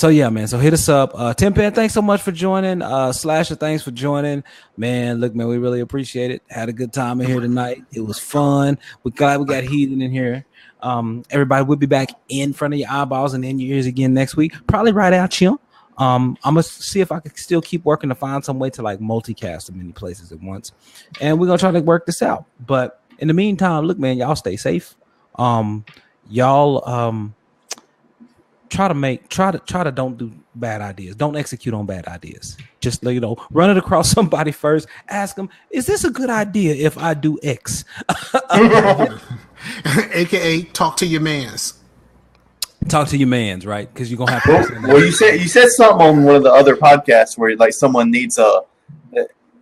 yeah, man. So hit us up. Tinpan, thanks so much for joining. Slasher, thanks for joining. Man, look, man, we really appreciate it. Had a good time in here tonight. It was fun. We got heathen in here. Everybody, we'll be back in front of your eyeballs and in your ears again next week. Probably right out here. I'm gonna see if I can still keep working to find some way to like multicast in many places at once, and we're gonna try to work this out. But in the meantime, look, man, y'all stay safe. Y'all try to don't do bad ideas. Don't execute on bad ideas. Just run it across somebody first. Ask them, is this a good idea if I do X?
AKA talk to your mans.
Talk to your mans, right? Because you're gonna have to.
Well, you said something on one of the other podcasts where like someone needs a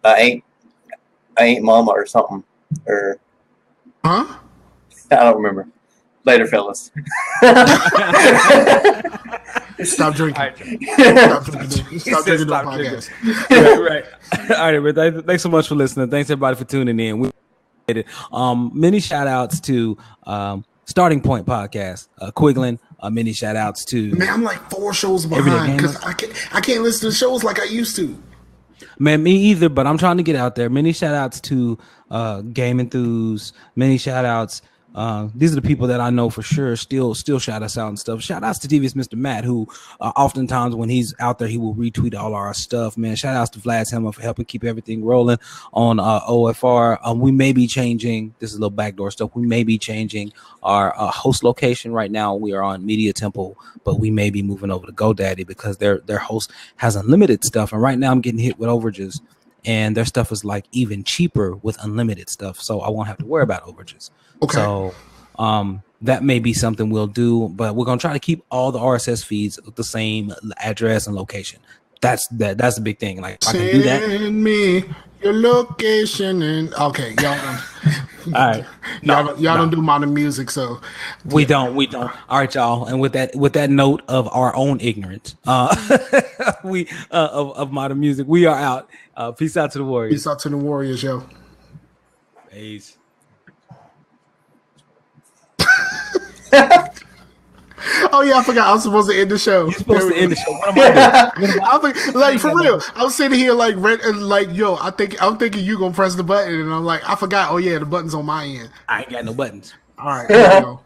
ain't mama or something, or
huh?
I don't remember. Later, fellas.
Stop drinking. Stop drinking. Stop drinking the podcast.
Right. All right, but thanks so much for listening. Thanks everybody for tuning in. We appreciate it. Many shout outs to Starting Point Podcast, Quiglin. Many shout outs to
man. I'm like 4 shows behind because I can't listen to shows like I used to.
Man, me either, but I'm trying to get out there. Many shout outs to Game Enthuse. Many shout outs. These are the people that I know for sure still shout us out and stuff. Shout outs to DeviousMrMatt, who oftentimes when he's out there, he will retweet all our stuff, man. Shout outs to Vlad's Hammer for helping keep everything rolling on OFR. We may be changing, this is a little backdoor stuff, we may be changing our host location right now. We are on Media Temple, but we may be moving over to GoDaddy because their host has unlimited stuff. And right now I'm getting hit with overages, and their stuff is like even cheaper with unlimited stuff. So I won't have to worry about overages. Okay. So that may be something we'll do, but we're gonna try to keep all the RSS feeds with the same address and location. That's the big thing. Like if I can do that.
Send me your location and okay, y'all.
All right,
y'all don't do modern music, so
we don't. All right, y'all. And with that note of our own ignorance, we of modern music, we are out. Peace out to the Warriors.
Peace out to the Warriors, yo.
Peace.
Oh yeah, I forgot. I was supposed to end the show.
You're supposed to end the show. What am I doing?
I was like, for real. I was sitting here like, yo. I'm thinking you gonna press the button, and I'm like, I forgot. Oh yeah, the button's on my end.
I ain't got no buttons.
All right, here we go.